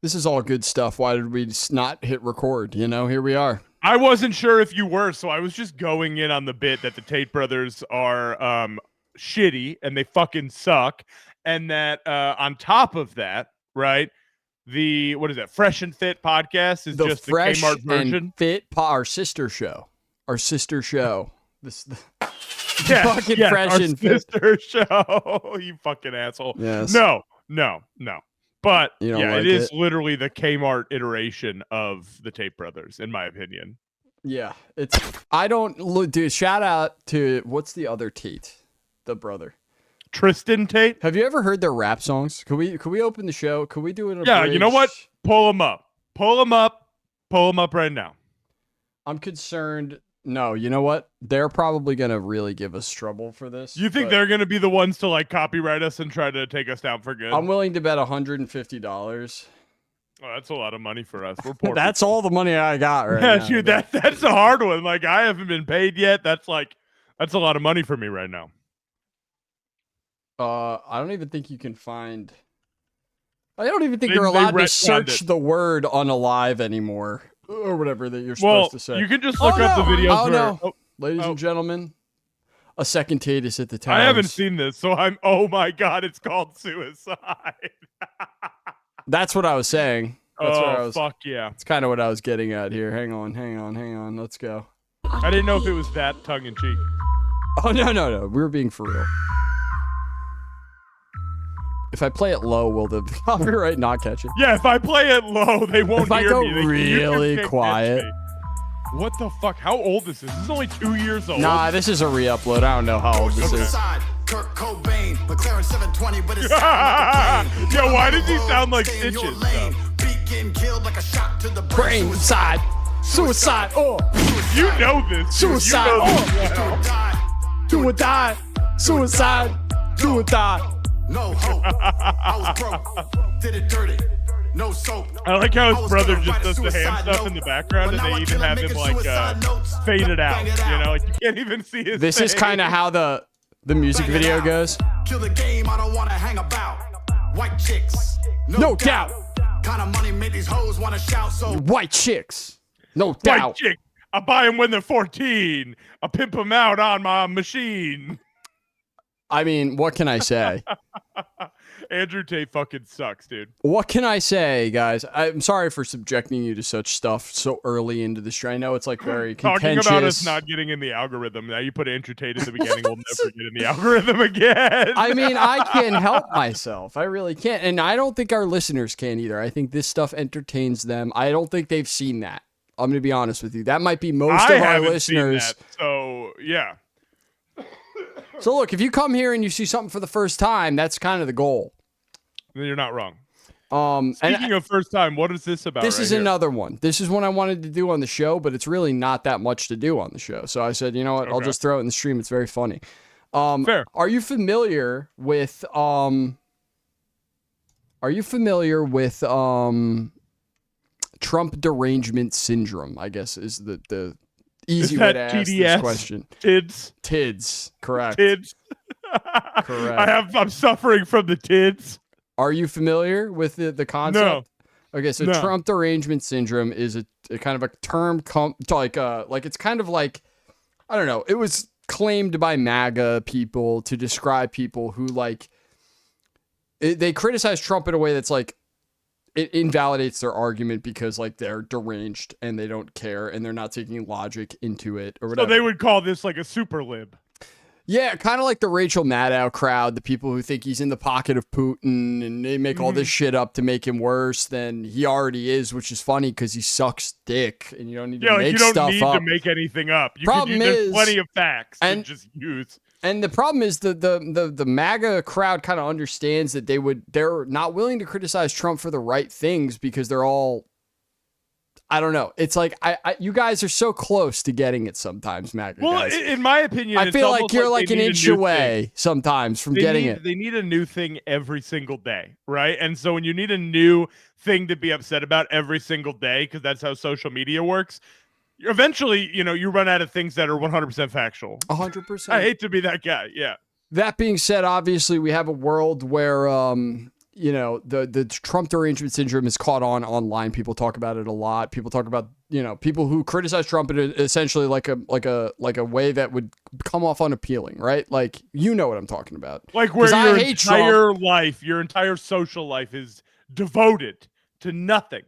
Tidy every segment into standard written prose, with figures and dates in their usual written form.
This is all good stuff. Why did we just not hit record? You know, here we are. I wasn't sure if you were, so I was just going in on the bit that the Tate brothers are shitty and they fucking suck, and that on top of that, right? The what is that? Fresh and Fit podcast is just the Kmart version. And Fit, our sister show. Our sister show. This. Yes, fucking Fresh and Fit show. You fucking asshole. Yes. No. But yeah, like it is literally the Kmart iteration of the Tate brothers, in my opinion. Yeah, it's. I don't look, dude. Shout out to what's the other Tate, the brother, Tristan Tate. Have you ever heard their rap songs? Could we open the show? Could we do it? Yeah, you know what? Pull them up. Pull them up right now. I'm concerned. No, you know what? They're probably gonna really give us trouble for this. You think they're gonna be the ones to like copyright us and try to take us down for good? I'm willing to bet $150. Oh, that's a lot of money for us. We're poor. That's all the money I got right now. Yeah, dude, that's a hard one. Like I haven't been paid yet. That's a lot of money for me right now. I don't even think you can find. I don't even think you're allowed to search the word unalive anymore. Or whatever that you're supposed to say. You can just look up the videos. Ladies and gentlemen, a second Tate is at the towers. I haven't seen this, so I'm. Oh my god, it's called suicide. That's what I was saying. That's fuck yeah. It's kind of what I was getting at here. Hang on. Let's go. I didn't know if it was that tongue in cheek. Oh no. We were being for real. If I play it low, will the copyright not catch it? Yeah, if I play it low, they won't hear me. If I go really quiet. What the fuck? How old is this? This is only 2 years old. Nah, this is a re-upload. I don't know how old this is. Kurt Cobain, McLaren 720, but it's yeah, why does he sound like Stitches? Brain side. Suicide. Oh. You know this. Suicide. Do or die. Suicide. Do or die. No hope. I was broke. Did it dirty. No soap. I like how his brother just does the hand stuff in the background, and they even have him like faded out. You know, like you can't even see his. This is kind of how the music video goes. Kill the game. I don't want to hang about. White chicks. No doubt. Kind of money made these hoes want to shout. So white chicks. No doubt. White chick. I buy them when they're 14. I pimp them out on my machine. I mean, what can I say? Andrew Tate fucking sucks, dude. What can I say, guys? I'm sorry for subjecting you to such stuff so early into the show. I know it's like very contentious. Talking about us not getting in the algorithm. Now you put Andrew Tate in the beginning, we'll never get in the algorithm again. I mean, I can't help myself. I really can't. And I don't think our listeners can either. I think this stuff entertains them. I don't think they've seen that. I'm going to be honest with you. That might be most of our listeners. Seen that, so, yeah. So look, if you come here and you see something for the first time, that's kind of the goal. Then you're not wrong. Speaking of first time, what is this about? This is another one. This is one I wanted to do on the show, but it's really not that much to do on the show. So I said, you know what? I'll just throw it in the stream. It's very funny. Fair. Are you familiar with Trump derangement syndrome? I guess is the easy way to ask this question. TIDS. Correct. TIDS. Correct. I'm suffering from the TIDS. Are you familiar with the concept? No. Okay, so Trump derangement syndrome is a kind of a term like it's kind of like, I don't know. It was claimed by MAGA people to describe people who they criticize Trump in a way that's like it invalidates their argument because like they're deranged and they don't care and they're not taking logic into it or whatever. So they would call this like a super lib. Yeah, kind of like the Rachel Maddow crowd, the people who think he's in the pocket of Putin and they make all this shit up to make him worse than he already is, which is funny because he sucks dick and you don't need to make stuff up. You don't need to make anything up. There's plenty of facts to just use. And the problem is the MAGA crowd kind of understands that they're not willing to criticize Trump for the right things because they're all, I don't know. It's like you guys are so close to getting it sometimes, MAGA guys. Well, in my opinion, I feel like you're like an inch away sometimes from getting it. They need a new thing every single day, right? And so when you need a new thing to be upset about every single day, because that's how social media works, eventually, you run out of things that are 100% factual. 100%. I hate to be that guy. Yeah. That being said, obviously we have a world where you know, the Trump derangement syndrome is caught on online. People talk about it a lot. People talk about, you know, people who criticize Trump in essentially like a way that would come off unappealing, right? Like, you know what I'm talking about. Like where your entire social life is devoted to nothing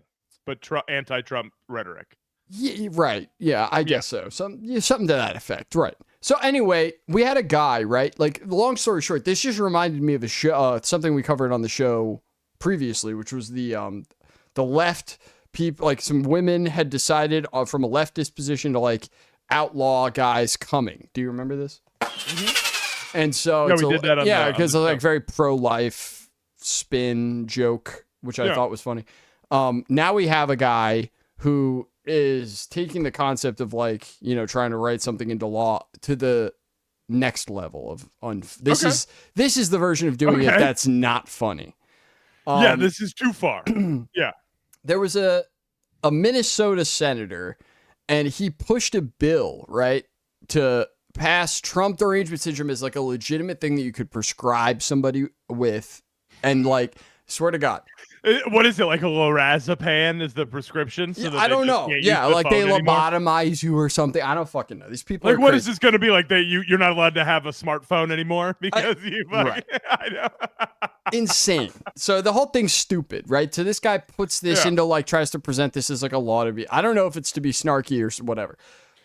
but anti-Trump rhetoric. Yeah, right. Yeah, I guess so. Something to that effect. Right. So anyway, we had a guy, right? Like, long story short, this just reminded me of a show, something we covered on the show previously, which was the left people, like some women had decided from a leftist position to like outlaw guys coming. Do you remember this? Mm-hmm. And so we did that. Because it's like very pro-life spin joke, which I thought was funny. Now we have a guy who is taking the concept of like, you know, trying to write something into law to the next level of this is the version of doing it that's not funny. This is too far. Yeah. There was a Minnesota senator, and he pushed a bill, right, to pass Trump derangement syndrome as like a legitimate thing that you could prescribe somebody with, and like, swear to God. What is it, like a lorazepam is the prescription? So that I don't know. Yeah, like they lobotomize you or something. I don't fucking know. These people like, are what crazy. Is this going to be like that? You're not allowed to have a smartphone anymore because right. I know. Insane. So the whole thing's stupid, right? So this guy puts this into like, tries to present this as like a law to be, I don't know if it's to be snarky or whatever.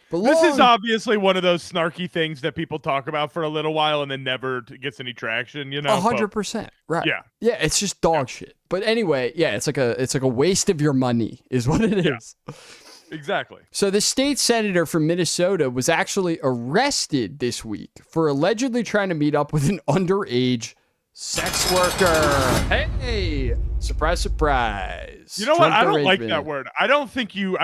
But this is obviously one of those snarky things that people talk about for a little while and then never gets any traction, you know? 100%. Right. Yeah. Yeah, it's just dog shit. But anyway, yeah, it's like a waste of your money is what it is. Exactly. So the state senator from Minnesota was actually arrested this week for allegedly trying to meet up with an underage sex worker. Hey, surprise, surprise. You know what? I don't like that word. I don't think you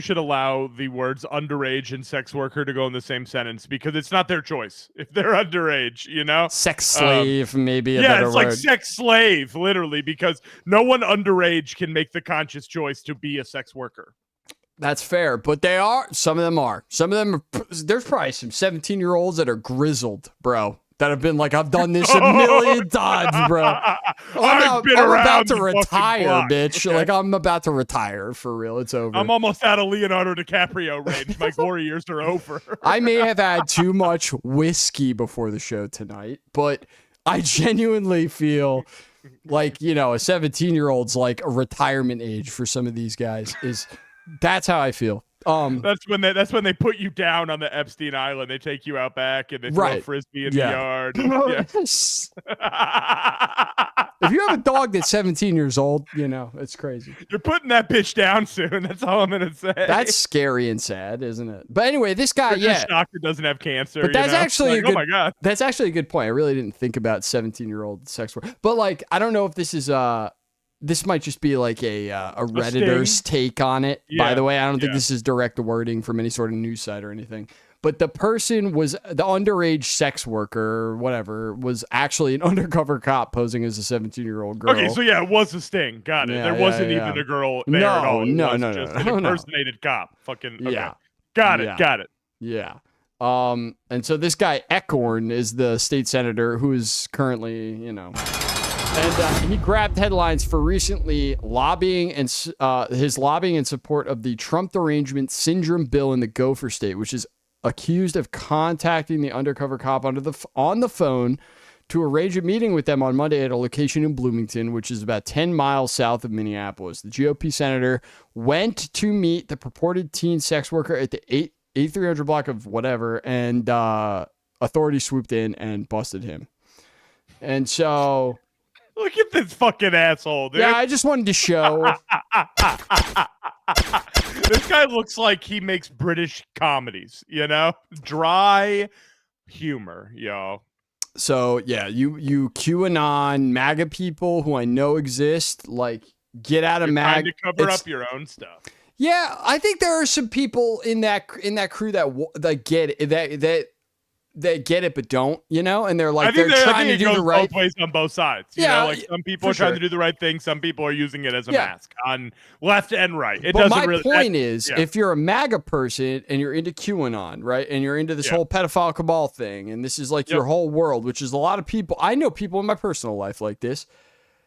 should allow the words underage and sex worker to go in the same sentence because it's not their choice. If they're underage, you know? Sex slave, maybe a better word. Yeah, it's like sex slave, literally, because no one underage can make the conscious choice to be a sex worker. That's fair, but some of them are. There's probably some 17-year-olds that are grizzled, bro. That have been like, I've done this a million times, bro. I'm about to retire, bitch. Like, I'm about to retire for real. It's over. I'm almost out of Leonardo DiCaprio range. My glory years are over. I may have had too much whiskey before the show tonight, but I genuinely feel like, you know, a 17-year-old's like a retirement age for some of these guys. That's how I feel. That's when they put you down on the Epstein Island. They take you out back and they throw a frisbee in the yard. If you have a dog that's 17 years old, you know, it's crazy. You're putting that bitch down soon. That's all I'm gonna say. That's scary and sad, isn't it? But anyway, this guy, doctor doesn't have cancer. But that's actually like, oh my God. That's actually a good point. I really didn't think about 17-year-old sex work. But like, I don't know if this is this might just be like a Redditor's take on it. Yeah, by the way, I don't think this is direct wording from any sort of news site or anything. But the person was the underage sex worker or whatever was actually an undercover cop posing as a 17-year-old girl. Okay, so yeah, it was a sting. Got it. There wasn't even a girl there at all. No. An impersonated cop. Fucking okay. Got it. Yeah. And so this guy Eckhorn is the state senator who is currently, you know. And he grabbed headlines for recently lobbying and his lobbying in support of the Trump derangement syndrome bill in the Gopher state, which is accused of contacting the undercover cop on the phone to arrange a meeting with them on Monday at a location in Bloomington, which is about 10 miles south of Minneapolis. The GOP senator went to meet the purported teen sex worker at the 8300 block of whatever, and authorities swooped in and busted him. And so... Look at this fucking asshole, dude. Yeah, I just wanted to show. This guy looks like he makes British comedies, you know? Dry humor, yo. So, yeah, you QAnon MAGA people who I know exist, like, get out of MAGA. Trying to cover up your own stuff. Yeah, I think there are some people in that crew that get it, that get it but don't, you know, and they're like they're trying to do the right both ways on both sides. You know, like some people are trying to do the right thing, some people are using it as a mask on left and right. But my point is, if you're a MAGA person and you're into QAnon, right, and you're into this whole pedophile cabal thing, and this is like your whole world, which is a lot of people. I know people in my personal life like this.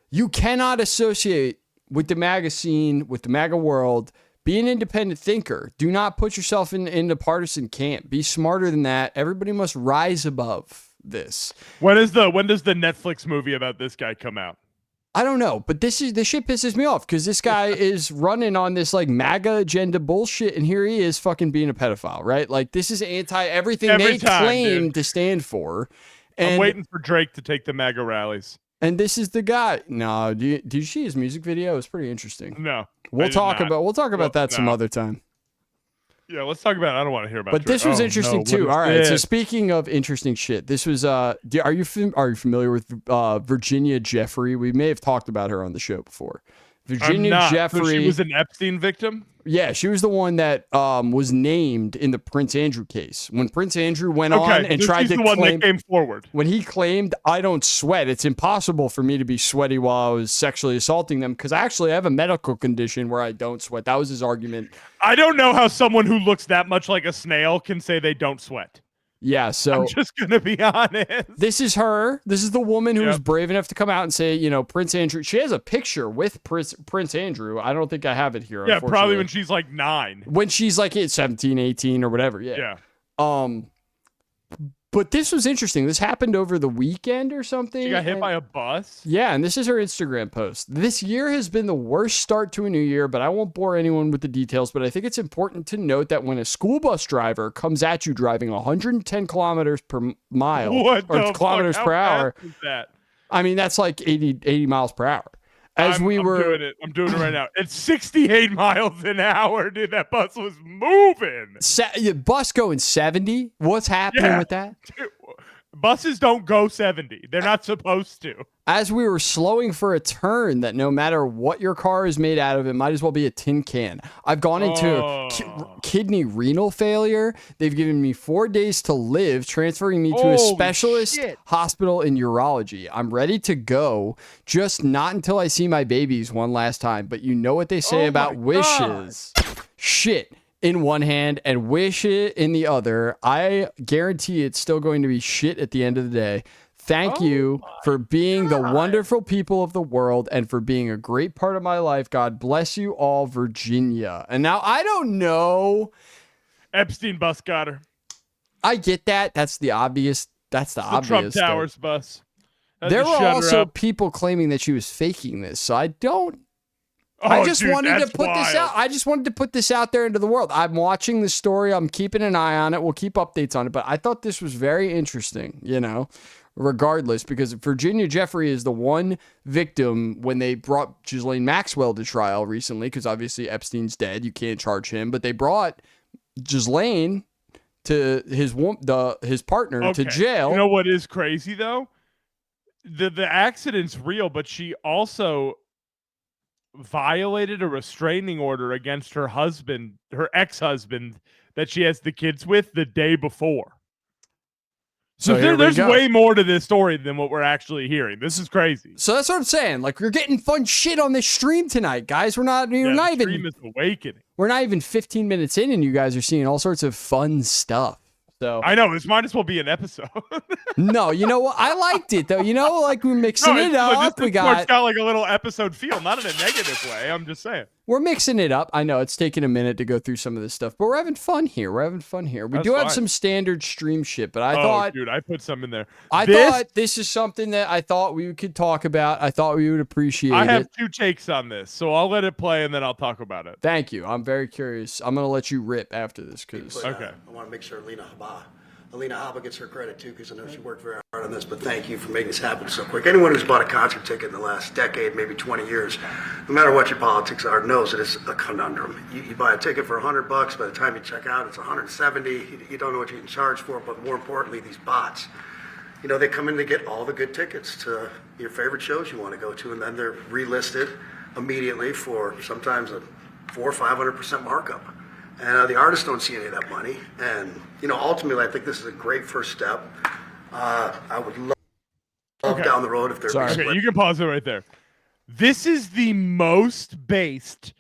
You cannot associate with the MAGA scene, with the MAGA world. Be an independent thinker. Do not put yourself in the partisan camp. Be smarter than that. Everybody must rise above this. When does the Netflix movie about this guy come out? I don't know, but this shit pisses me off because this guy is running on this like MAGA agenda bullshit, and here he is fucking being a pedophile, right? Like this is everything they claim to stand for. And I'm waiting for Drake to take the MAGA rallies. And this is the guy. No, did you see his music video? It was pretty interesting. No, we'll talk about that some other time. Yeah, let's talk about it. I don't want to hear about it. But this was interesting too. All right. So speaking of interesting shit, this was are you familiar with Virginia Jeffrey? We may have talked about her on the show before. Virginia Jeffrey. So she was an Epstein victim? Yeah, she was the one that was named in the Prince Andrew case. When Prince Andrew went on and tried to claim, one that came forward. When he claimed, I don't sweat, it's impossible for me to be sweaty while I was sexually assaulting them because actually I have a medical condition where I don't sweat. That was his argument. I don't know how someone who looks that much like a snail can say they don't sweat. Yeah, so I'm just going to be honest. This is her. This is the woman who was brave enough to come out and say, you know, Prince Andrew. She has a picture with Prince Andrew. I don't think I have it here. Yeah, probably when she's like 9. When she's like 17, 18 or whatever. Yeah. But this was interesting. This happened over the weekend or something. She got hit by a bus? Yeah, and this is her Instagram post. This year has been the worst start to a new year, but I won't bore anyone with the details, but I think it's important to note that when a school bus driver comes at you driving 110 kilometers per mile or kilometers per hour, is that? I mean, that's like 80 miles per hour. I'm doing it right now. It's 68 miles an hour, dude. That bus was moving. Bus going 70? What's happening with that? Dude, buses don't go 70. They're not supposed to. As we were slowing for a turn that no matter what your car is made out of, it might as well be a tin can. I've gone into kidney renal failure. They've given me 4 days to live, transferring me to a specialist hospital in urology. I'm ready to go, just not until I see my babies one last time. But you know what they say about wishes. Shit in one hand and wish it in the other. I guarantee it's still going to be shit at the end of the day. Thank you for being the wonderful people of the world and for being a great part of my life. God bless you all, Virginia. And now I don't know. Epstein bus got her. I get that. That's the obvious. That's the obvious. Trump Towers bus. There were also people claiming that she was faking this. So I don't. I just wanted to put this out. I just wanted to put this out there into the world. I'm watching the story. I'm keeping an eye on it. We'll keep updates on it. But I thought this was very interesting, you know, regardless, because Virginia Jeffrey is the one victim when they brought Ghislaine Maxwell to trial recently, because obviously Epstein's dead. You can't charge him. But they brought Ghislaine to his partner to jail. You know what is crazy, though? The accident's real, but she also violated a restraining order against her ex-husband that she has the kids with the day before. So there's way more to this story than what we're actually hearing. This is crazy. So that's what I'm saying. Like, we're getting fun shit on this stream tonight, guys. We're not even stream is awakening. We're not even 15 minutes in, and you guys are seeing all sorts of fun stuff. So I know this might as well be an episode. No, you know what? I liked it though. You know, like we're mixing it up. It's got like a little episode feel, not in a negative way. I'm just saying. We're mixing it up. I know it's taking a minute to go through some of this stuff, but we're having fun here. We do have some standard stream shit, but I thought, dude, I put some in there. I thought this is something that I thought we could talk about. I thought we would appreciate it. I have 2 takes on this, so I'll let it play and then I'll talk about it. Thank you. I'm very curious. I'm gonna let you rip after this because I want to make sure Alina Haba gets her credit too, because I know she worked very hard on this, but thank you for making this happen so quick. Anyone who's bought a concert ticket in the last decade, maybe 20 years, no matter what your politics are, knows it is a conundrum. You buy a ticket for $100, by the time you check out, it's $170. You don't know what you can charge for it, but more importantly, these bots, you know, they come in to get all the good tickets to your favorite shows you want to go to, and then they're relisted immediately for sometimes a 400% or 500% markup. And the artists don't see any of that money. And, you know, ultimately, I think this is a great first step. I would love down the road if they're... Okay, you can pause it right there. This is the most based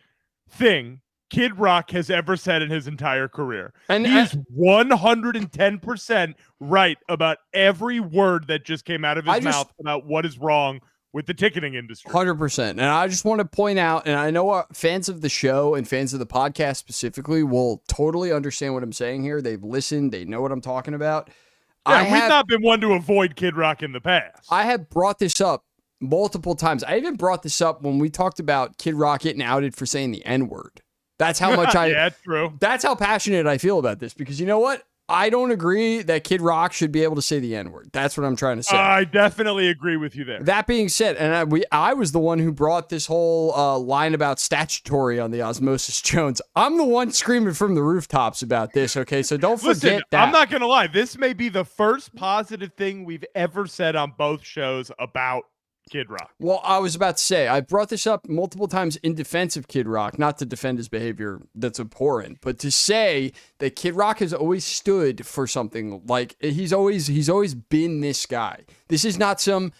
thing Kid Rock has ever said in his entire career. And he's 110% right about every word that just came out of his mouth about what is wrong with the ticketing industry. 100%. And I just want to point out, and I know fans of the show and fans of the podcast specifically will totally understand what I'm saying here. They've listened. They know what I'm talking about. Yeah, we've not been one to avoid Kid Rock in the past. I have brought this up multiple times. I even brought this up when we talked about Kid Rock getting outed for saying the N-word. That's how much yeah, true. That's how passionate I feel about this, because you know what? I don't agree that Kid Rock should be able to say the N-word. That's what I'm trying to say. I definitely agree with you there. That being said, and I was the one who brought this whole line about statutory on the Osmosis Jones. I'm the one screaming from the rooftops about this, okay? So don't forget that. I'm not going to lie. This may be the first positive thing we've ever said on both shows about Kid Rock. Well, I was about to say, I brought this up multiple times in defense of Kid Rock, not to defend his behavior that's abhorrent, but to say that Kid Rock has always stood for something. Like, he's always been this guy. This is not some,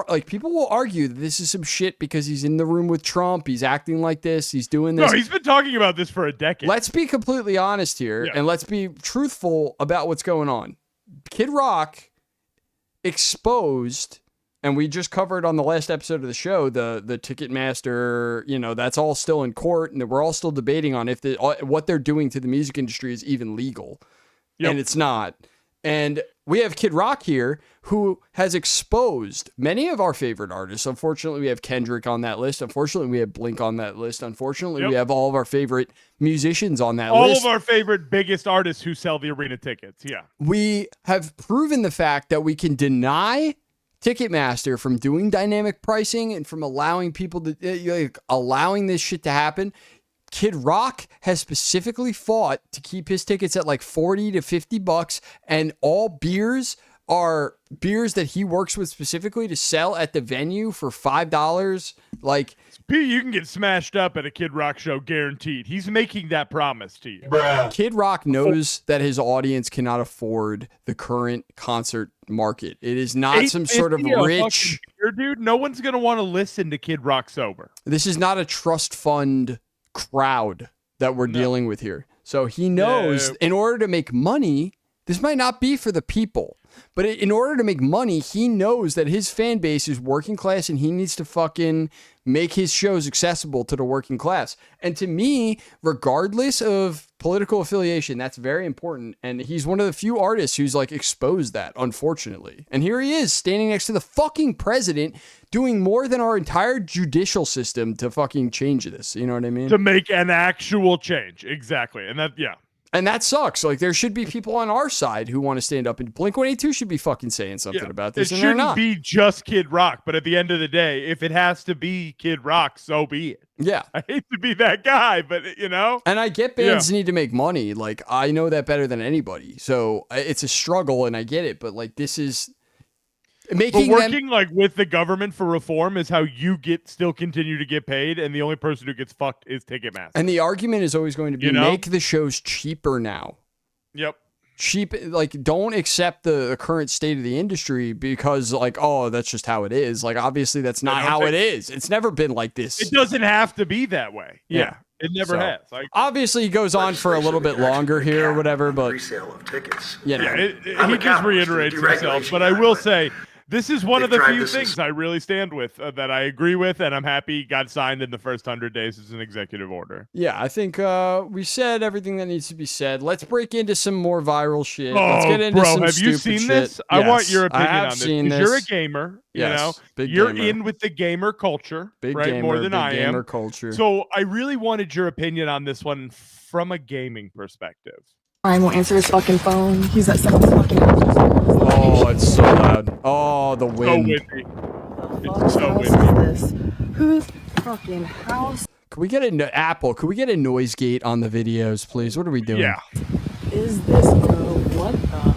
like, people will argue that this is some shit because he's in the room with Trump, he's acting like this, he's doing this. No, he's been talking about this for a decade. Let's be completely honest here, and let's be truthful about what's going on. Kid Rock exposed, and we just covered on the last episode of the show, the Ticketmaster, you know, that's all still in court, and we're all still debating on if what they're doing to the music industry is even legal. Yep. And it's not. And we have Kid Rock here, who has exposed many of our favorite artists. Unfortunately, we have Kendrick on that list. Unfortunately, we have Blink on that list. Unfortunately, we have all of our favorite musicians on that list. All of our favorite biggest artists who sell the arena tickets, yeah. We have proven the fact that we can deny Ticketmaster from doing dynamic pricing and from allowing people to allowing this shit to happen. Kid Rock has specifically fought to keep his tickets at like $40 to $50, and all beers are beers that he works with specifically to sell at the venue for $5. Like, P, you can get smashed up at a Kid Rock show, guaranteed. He's making that promise to you. Bruh. Kid Rock knows that his audience cannot afford the current concert market. It is not some sort of rich beer, dude. No one's gonna want to listen to Kid Rock sober. This is not a trust fund crowd that we're dealing with here. So he knows in order to make money, this might not be for the people, but in order to make money, he knows that his fan base is working class and he needs to fucking make his shows accessible to the working class. And to me, regardless of political affiliation, that's very important. And he's one of the few artists who's like exposed that, unfortunately. And here he is standing next to the fucking president doing more than our entire judicial system to fucking change this. You know what I mean? To make an actual change. Exactly. And that, yeah. And that sucks. Like, there should be people on our side who want to stand up, and Blink-182 should be fucking saying something about this. It shouldn't be just Kid Rock, but at the end of the day, if it has to be Kid Rock, so be it. Yeah. I hate to be that guy, but you know. And I get bands need to make money. Like, I know that better than anybody. So it's a struggle, and I get it. But like, this is making working like with the government for reform is how you still continue to get paid, and the only person who gets fucked is Ticketmaster. And the argument is always going to be make the shows cheaper now. Yep. Cheap, like, don't accept the current state of the industry because, like, oh, that's just how it is. Like, obviously, that's not how it is. It's never been like this. It doesn't have to be that way. Yeah. It never has. Like, obviously, he goes on for a little bit longer here or whatever, but resale of tickets. You know. He just reiterates himself. But I will say, this is one of the few things I really stand with, that I agree with, and I'm happy got signed in the first 100 days as an executive order. Yeah, I think we said everything that needs to be said. Let's break into some more viral shit. Oh, Let's get into some have you stupid seen shit. this? I want your opinion on this. Seen this. You're a gamer, you know. You're in with the gamer culture, right? More than I am. Gamer culture. So I really wanted your opinion on this one from a gaming perspective. Ryan won't answer his fucking phone. He's at someone's fucking house. Oh, it's so loud. Oh, the wind. So windy. It's so windy. Is this? Whose fucking house? Can we get Apple? Can we get a noise gate on the videos, please? What are we doing? Yeah. Is this, bro? What the fuck?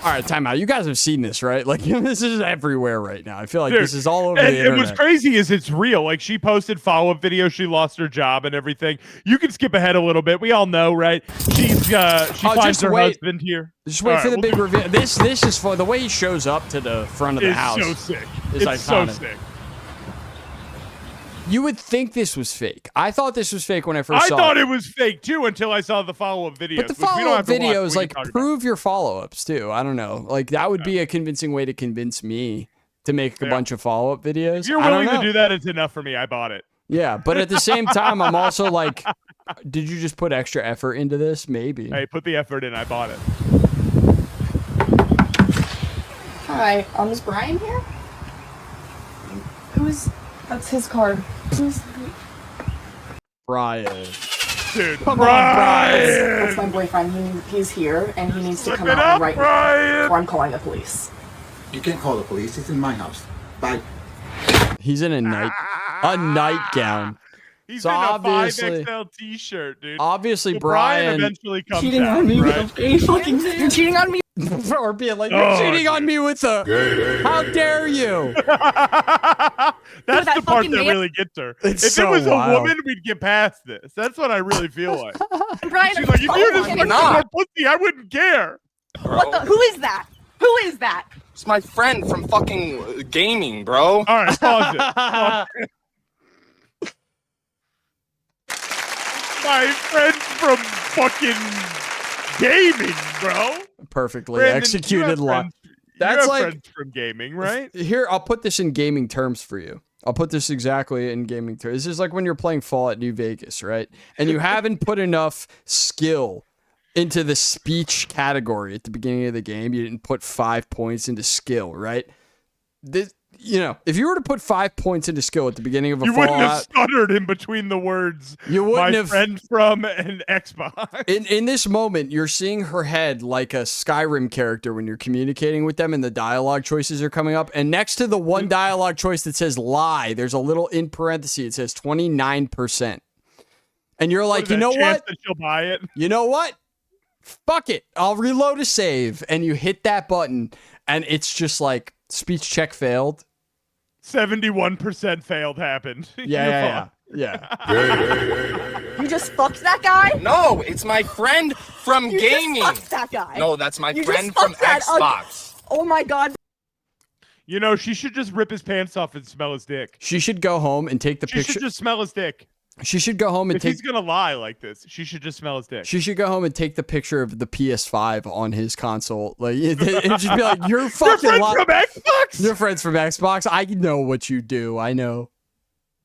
All right, time out. You guys have seen this, right? Like, this is everywhere right now. I feel like this is all over the internet. And what's crazy is it's real. Like, she posted follow-up videos. She lost her job and everything. You can skip ahead a little bit. We all know, right? She finds her husband here. Just wait for the big reveal. This is fun. The way he shows up to the front of the house. It's so sick. It's so sick. You would think this was fake. I thought this was fake when I first saw it. I thought it was fake too until I saw the follow-up videos. But the follow-up videos, like, prove your follow-ups too. I don't know. Like, that would be a convincing way to convince me to make a bunch of follow-up videos. If you're willing to do that, it's enough for me. I bought it. Yeah, but at the same time, I'm also like, did you just put extra effort into this? Maybe. Hey, put the effort in. I bought it. Hi, is Brian here? That's his card. Who's Brian? Dude, Come on, Brian! That's my boyfriend. He's here, and he needs to Flip come it out up, right Brian! now, or I'm calling the police. You can't call the police. He's in my house. Bye. He's in a nightgown. He's So in a obviously- 5XL t-shirt, dude. Obviously, So Brian eventually comes Cheating out, on me right? with a gay fucking. You're cheating on me. or being like, you're cheating on me with a. How dare you? That's that the part fucking that man- really gets her. It's if so it was wild. a woman, we'd get past this. That's what I really feel like. Brian, She's like, you do this for not. pussy, I wouldn't care. What the? Who is that? Who is that? It's my friend from fucking gaming, bro. All right, pause it. Pause it. My friend from fucking gaming, bro. Perfectly Brandon, executed line. line. That's you have like- friends from gaming, right? Here, I'll put this in gaming terms for you. I'll put this exactly in gaming terms. This is like when you're playing Fallout New Vegas, right? And you haven't put enough skill into the speech category at the beginning of the game. You didn't put 5 points into skill, right? This, you know, if you were to put 5 points into skill at the beginning of a You wouldn't have Fallout, stuttered in between the words. you wouldn't My have. friend from an Xbox. In this moment, you're seeing her head like a Skyrim character when you're communicating with them and the dialogue choices are coming up. And next to the one dialogue choice that says lie, there's a little in parentheses. It says 29%. And you're like, you know what? That she'll buy it. You know what? Fuck it. I'll reload a save. And you hit that button and it's just like speech check failed. 71% failed happened. Yeah. You just fucked that guy. No, it's my friend from You gaming. just fucked that guy. No, that's my You friend just from fucked that Xbox. Oh my god. You know, she should just rip his pants off and smell his dick. She should go home and take the She picture. should just smell his dick. She should go home and If take. he's gonna lie like this, she should just smell his dick. She should go home and take the picture of the PS5 on his console, like, and just be like, "You're fucking Your lying. friend from Xbox. Your friends from Xbox. I know what you do. I know."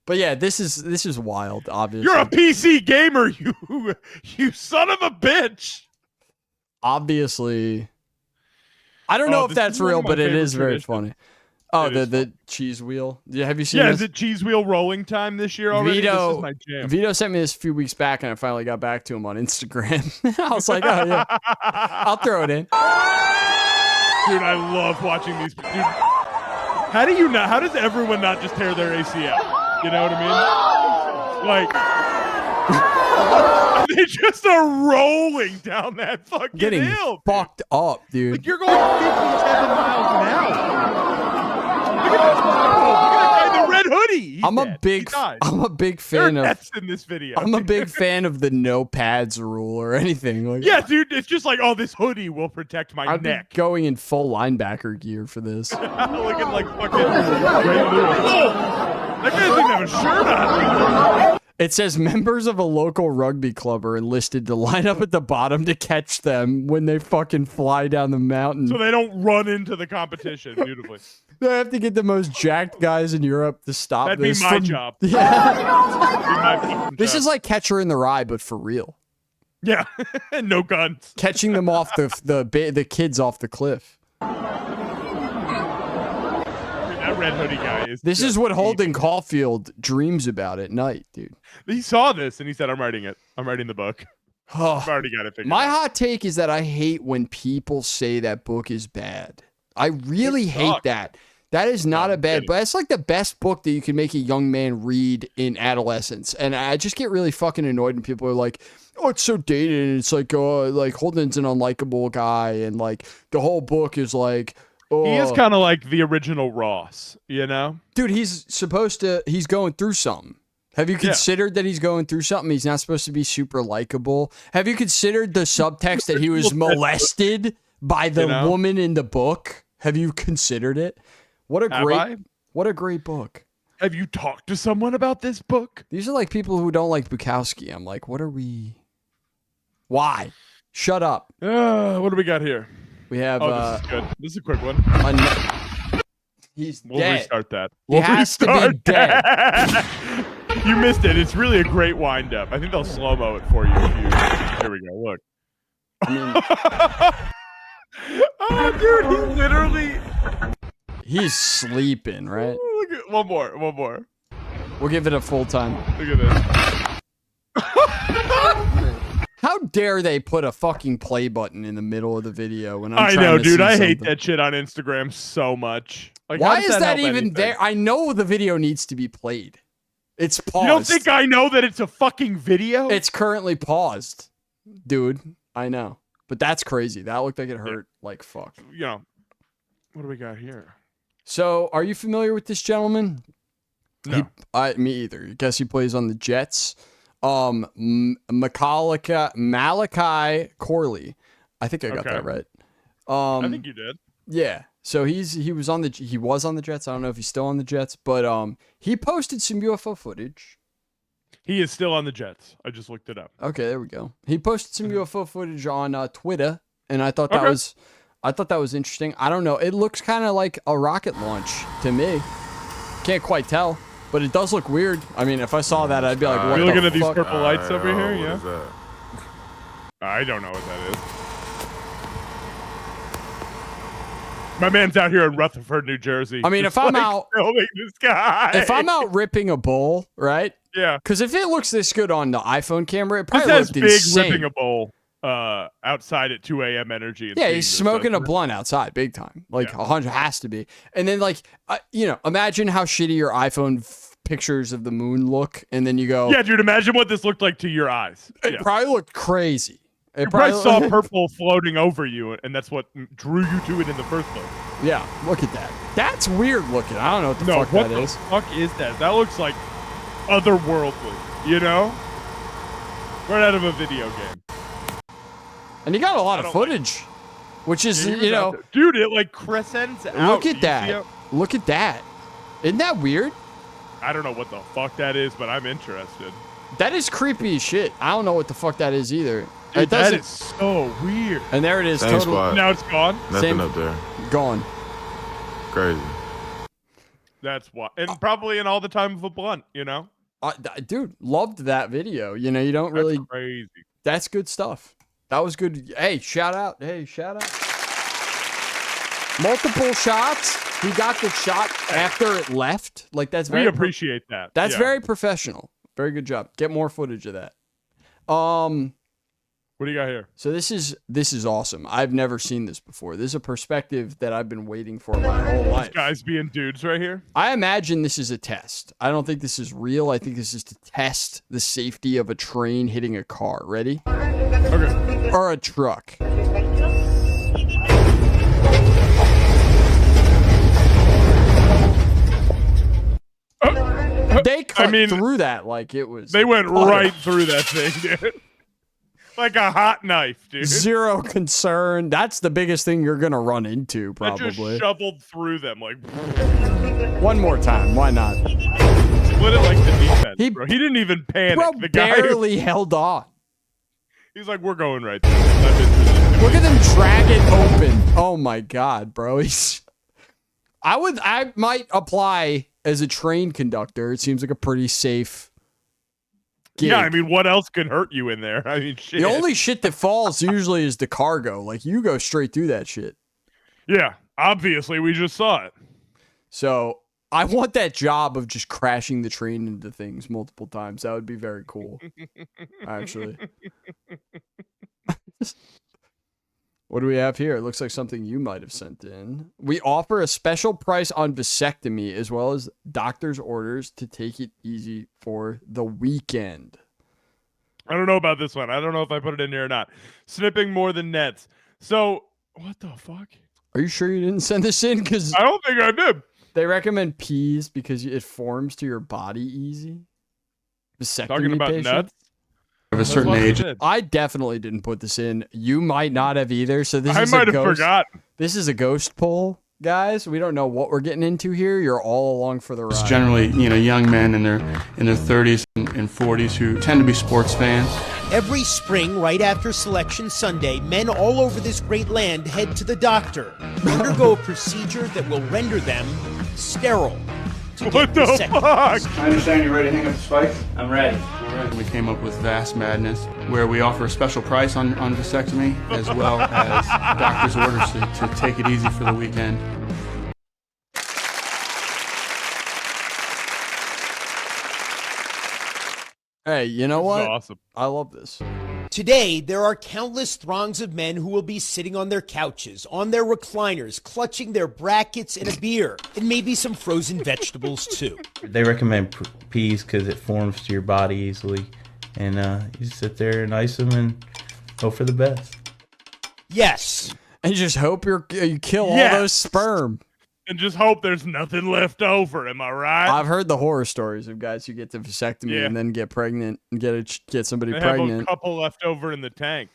But yeah, this is wild. Obviously, You're a PC gamer, you son of a bitch. obviously. I don't know if this that's is one real, of my but it favorite is very traditions. funny. Oh, It is the cheese wheel. Yeah, have you seen Yeah, this? is it cheese wheel rolling time this year already? This is my jam. Vito sent me this a few weeks back, and I finally got back to him on Instagram. I was like, oh yeah, I'll throw it in. Dude, I love watching these. Dude, how do you not? How does everyone not just tear their ACL? You know what I mean? Like, they just are rolling down that fucking Getting hill. dude. fucked up, dude. Like you're going 57 miles an hour. Look at this. Look at that guy in the red hoodie. He's I'm a dead. big He died. I'm a big There are fan of deaths in this video. I'm a dude. big fan of the no pads rule or anything. Like, Yeah, dude, it's just like, oh, this hoodie will protect my I'd be neck. going in full linebacker gear for this. Looking like fucking Ray Lewis. That guy doesn't have a shirt on. It says members of a local rugby club are enlisted to line up at the bottom to catch them when they fucking fly down the mountain. So they don't run into the competition. Beautifully. They have to get the most jacked guys in Europe to stop That'd be this. my job. Yeah. That'd be my fucking This job. is like Catcher in the Rye, but for real. Yeah, no guns. Catching them off the kids off the cliff. That red hoodie guy is. This is what Holden Caulfield dreams about at night, dude. He saw this and he said, "I'm writing it. I'm writing the book. I've already got it figured My out." hot take is that I hate when people say that book is bad. I really hate sucks. that. That is not a bad kidding. book. It's like the best book that you can make a young man read in adolescence. And I just get really fucking annoyed when people are like, oh, it's so dated. And it's like Holden's an unlikable guy. And like the whole book is like, oh. He is kind of like the original Ross, you know? Dude, he's going through something. Have you considered that he's going through something? He's not supposed to be super likable. Have you considered the subtext that he was molested by the woman in the book? Have you considered it? What a great book. Have you talked to someone about this book? These are like people who don't like Bukowski. I'm like, what are we? Why? Shut up. What do we got here? We have. This is good. This is a quick one. He's We'll dead. restart that. He We'll has to be restart dead. that. You missed it. It's really a great wind up. I think they'll slow mo it for you. Here we go. Look. I mean, Oh, dude, he's literally. he's sleeping, right? Look at one more. We'll give it a full time. Look at this. How dare they put a fucking play button in the middle of the video when I'm I trying know, to dude. see I hate something? that shit on Instagram so much. Like, how Why does is that help even anything? there? I know the video needs to be played. It's paused. You don't think I know that it's a fucking video? It's currently paused, dude. I know, but that's crazy. That looked like it hurt like fuck. You know, what do we got here? So, are you familiar with this gentleman? No. Me either. I guess he plays on the Jets. Malachi Corley. I think I got that right. I think you did. Yeah. So he was on the Jets. I don't know if he's still on the Jets, but he posted some UFO footage. He is still on the Jets. I just looked it up. Okay, there we go. He posted some UFO footage on Twitter, and I thought that was interesting. I don't know. It looks kind of like a rocket launch to me. Can't quite tell, but it does look weird. I mean, if I saw that, I'd be like, "What You're the looking at these fuck?" purple lights over here, What yeah? is that? I don't know what that is. My man's out here in Rutherford, New Jersey. I mean, just, if I'm like, out- filming this guy, If I'm out ripping a bowl, right? yeah, Because if it looks this good on the iPhone camera, it this probably has looked big insane. ripping a bowl outside at 2 a.m. energy. and Yeah, seeing he's this, smoking a doesn't it? blunt outside, big time. Like Yeah. 100 has to be. And then like, imagine how shitty your iPhone pictures of the moon look, and then you go, Yeah, dude, imagine what this looked like to your eyes. it Yeah. probably looked crazy. It You probably saw purple floating over you, and that's what drew you to it in the first place. Yeah, look at that. That's weird looking. I don't know what the No, fuck what that the is. fuck is that? That looks like otherworldly, you know? Right out of a video game. And he got a lot I of don't footage, which is, Yeah, he was out there. Dude, it like crescents out. look Do at you see that. how- Look at that. Isn't that weird? I don't know what the fuck that is, but I'm interested. That is creepy as shit. I don't know what the fuck that is either. Dude, It that doesn't. is so weird. And there it is, Same totally spot. Now it's gone. Nothing Same- up there. gone. Crazy. That's why. And probably in all the time of a blunt, you know? Dude, loved that video. You know, you don't really. That's crazy. That's good stuff. That was good. Hey, shout out. Hey, shout out. Multiple shots. He got the shot after it left. Like that's very. We appreciate that. That's Yeah. very professional. Very good job. Get more footage of that. What do you got here? So this is awesome. I've never seen this before. This is a perspective that I've been waiting for my whole life. Guys being dudes right here. I imagine this is a test. I don't think this is real. I think this is to test the safety of a train hitting a car. Ready? Okay. Or a truck. They cut through that like it was. They went butter. right through that thing, dude. Like a hot knife, dude. Zero concern. That's the biggest thing you're gonna run into, That just probably. shoveled through them, like One more time. Why not? split it like the defense, bro. He didn't even panic. Bro The guy, barely held on. he's like, "We're going right there." I'm interested. Look at them drag it open. Oh my god, bro. I might apply as a train conductor. It seems like a pretty safe gig. Yeah, I mean, what else can hurt you in there? I mean, shit. The only shit that falls usually is the cargo. Like you go straight through that shit. Yeah, obviously, we just saw it. So I want that job of just crashing the train into things multiple times. That would be very cool. Actually. What do we have here? It looks like something you might have sent in. We offer a special price on vasectomy as well as doctor's orders to take it easy for the weekend. I don't know about this one. I don't know if I put it in here or not. Snipping more than nets. So, what the fuck? Are you sure you didn't send this in? Because I don't think I did. they recommend peas because it forms to your body easy. Vasectomy Talking about patient? nuts? Of a certain What the fuck age. you did? I definitely didn't put this in. You might not have either. So this I is might a have ghost. forgotten. This is a ghost poll. guys. We don't know what we're getting into here. You're all along for the ride. It's generally, young men in their 30s and 40s who tend to be sports fans. Every spring, right after Selection Sunday, men all over this great land head to the doctor, undergo a procedure that will render them sterile. What the fuck? I understand you're ready to hang up the spikes? I'm ready. We came up with Vast Madness, where we offer a special price on vasectomy, as well as doctor's orders to take it easy for the weekend. Hey, you know what? Awesome. I love this. Today, there are countless throngs of men who will be sitting on their couches, on their recliners, clutching their brackets and a beer, and maybe some frozen vegetables too. They recommend peas because it forms to your body easily, and you sit there and ice them and hope for the best. Yes. And just hope you kill all those sperm. And just hope there's nothing left over. Am I right? I've heard the horror stories of guys who get the vasectomy and then get pregnant and get somebody pregnant. Have a couple left over in the tank,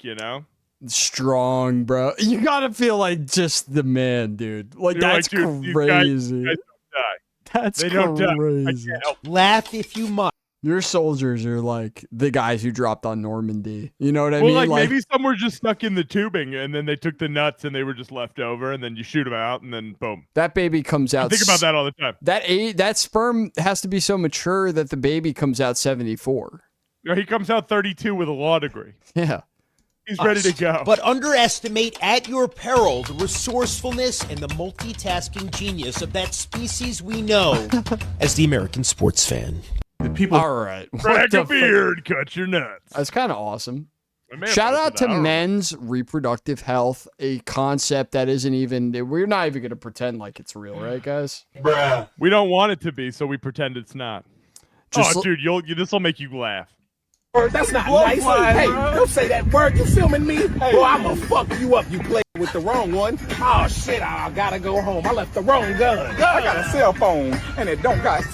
Strong, bro. You gotta feel like just the man, dude. Like, that's crazy. These guys don't die. That's they crazy. don't die. I can't help. Laugh if you must. Your soldiers are like the guys who dropped on Normandy. You know what I mean? Like maybe some were just stuck in the tubing and then they took the nuts and they were just left over and then you shoot them out and then boom. That baby comes out. I think about that all the time. That sperm has to be so mature that the baby comes out 74. He comes out 32 with a law degree. Yeah. He's ready to go. But underestimate at your peril the resourcefulness and the multitasking genius of that species we know as the American sports fan. The people. All right. Crack a beard, cut your nuts. That's kind of awesome. Shout out to men's reproductive health, a concept that isn't even, we're not even going to pretend like it's real, right, guys? Bruh. We don't want it to be, so we pretend it's not. Dude, this will make you laugh. That's not nice. Hey, don't say that word. You filming me? Boy, I'ma fuck you up. You played with the wrong one. Oh, shit, I gotta go home. I left the wrong gun. I got a cell phone, and it don't got...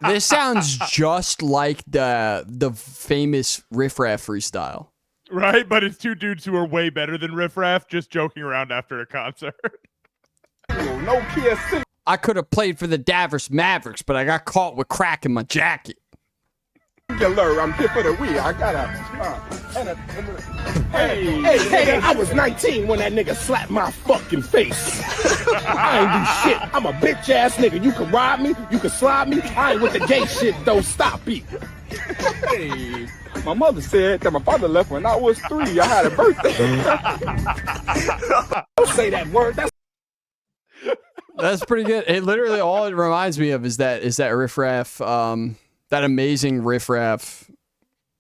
This sounds just like the famous Riff Raff freestyle. Right? But it's two dudes who are way better than Riff Raff just joking around after a concert. No kiss. I could have played for the Davos Mavericks, but I got caught with crack in my jacket. I'm here for the wheel. I got Hey, I was 19 when that nigga slapped my fucking face. I ain't do shit. I'm a bitch ass nigga. You can rob me, you can slide me. I ain't with the gay shit though. Stop it. Hey, my mother said that my father left when I was 3. I had a birthday. Don't say that word. That's pretty good. It literally all it reminds me of is that Riff Raff, that amazing Riff Raff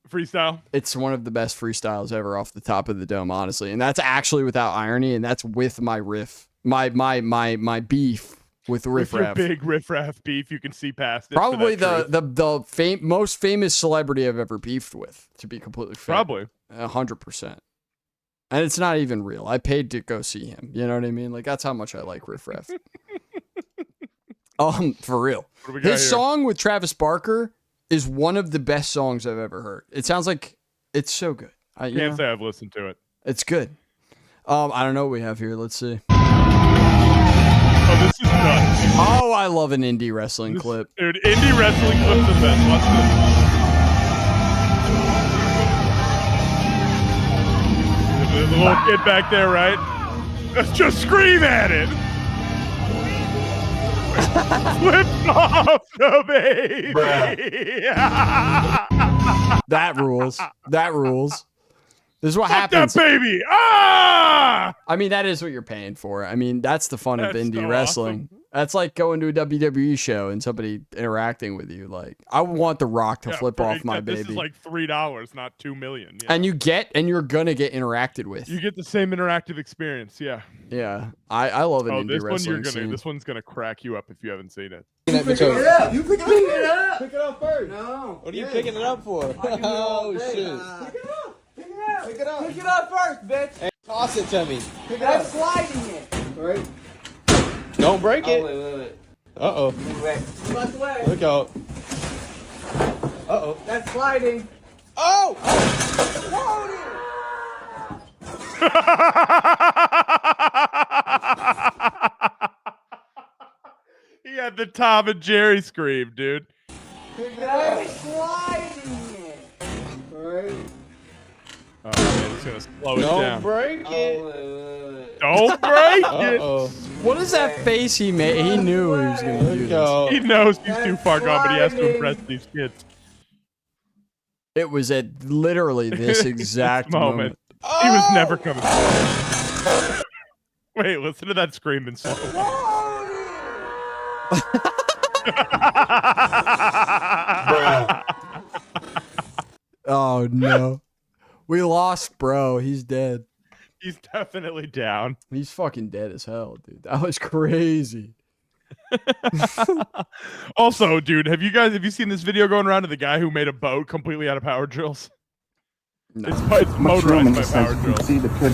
freestyle. It's one of the best freestyles ever off the top of the dome, honestly. And that's actually without irony, and that's with my riff, my beef with Riff Raff. Your big Riff Raff beef, you can see past it. Probably the most famous celebrity I've ever beefed with, to be completely fair. Probably 100%. And it's not even real. I paid to go see him. You know what I mean? Like, that's how much I like Riff Raff. For real. His song with Travis Barker is one of the best songs I've ever heard. It sounds like it's so good. I can't say I've listened to it. It's good. I don't know what we have here. Let's see. Oh, this is nuts. Oh, I love an indie wrestling clip. Dude, indie wrestling clips are the best. Watch this. There's a little kid back there, right? Let's just scream at it. Flip off the baby. That rules. That rules. This is what happens. That baby. Ah! I mean, that is what you're paying for. I mean, that's the fun of indie so wrestling. Awesome. That's like going to a WWE show and somebody interacting with you. Like, I want The Rock to flip off my baby. This is like $3, not $2 million. Yeah. And you're gonna get interacted with. You get the same interactive experience. Yeah. Yeah. I love an indie wrestling scene. This one's gonna crack you up if you haven't seen it. You pick it up. You pick it up. Pick it up first. No. What are you picking it up for? Oh shit. Pick it up. Pick it up. Pick it up. Pick it up first, bitch. Hey, toss it to me. Pick it up. Sliding it. Right. Don't break it. Wait. Uh-oh. Left way. Look out. Uh-oh. That's sliding. Oh! He had the Tom and Jerry scream, dude. I'm sliding it. Alright. Oh man, it's gonna slow it Don't down. break it. Don't break it. What is that face he made? He knew he was gonna do this. He knows he's too far gone, but he has to impress these kids. It was at literally this exact moment. He was never coming back. Wait, listen to that scream in slow. Oh no. We lost, bro. He's dead. He's definitely down. He's fucking dead as hell, dude. That was crazy. Also, dude, have you seen this video going around of the guy who made a boat completely out of power drills? No. It's motorized by power drills. See the kid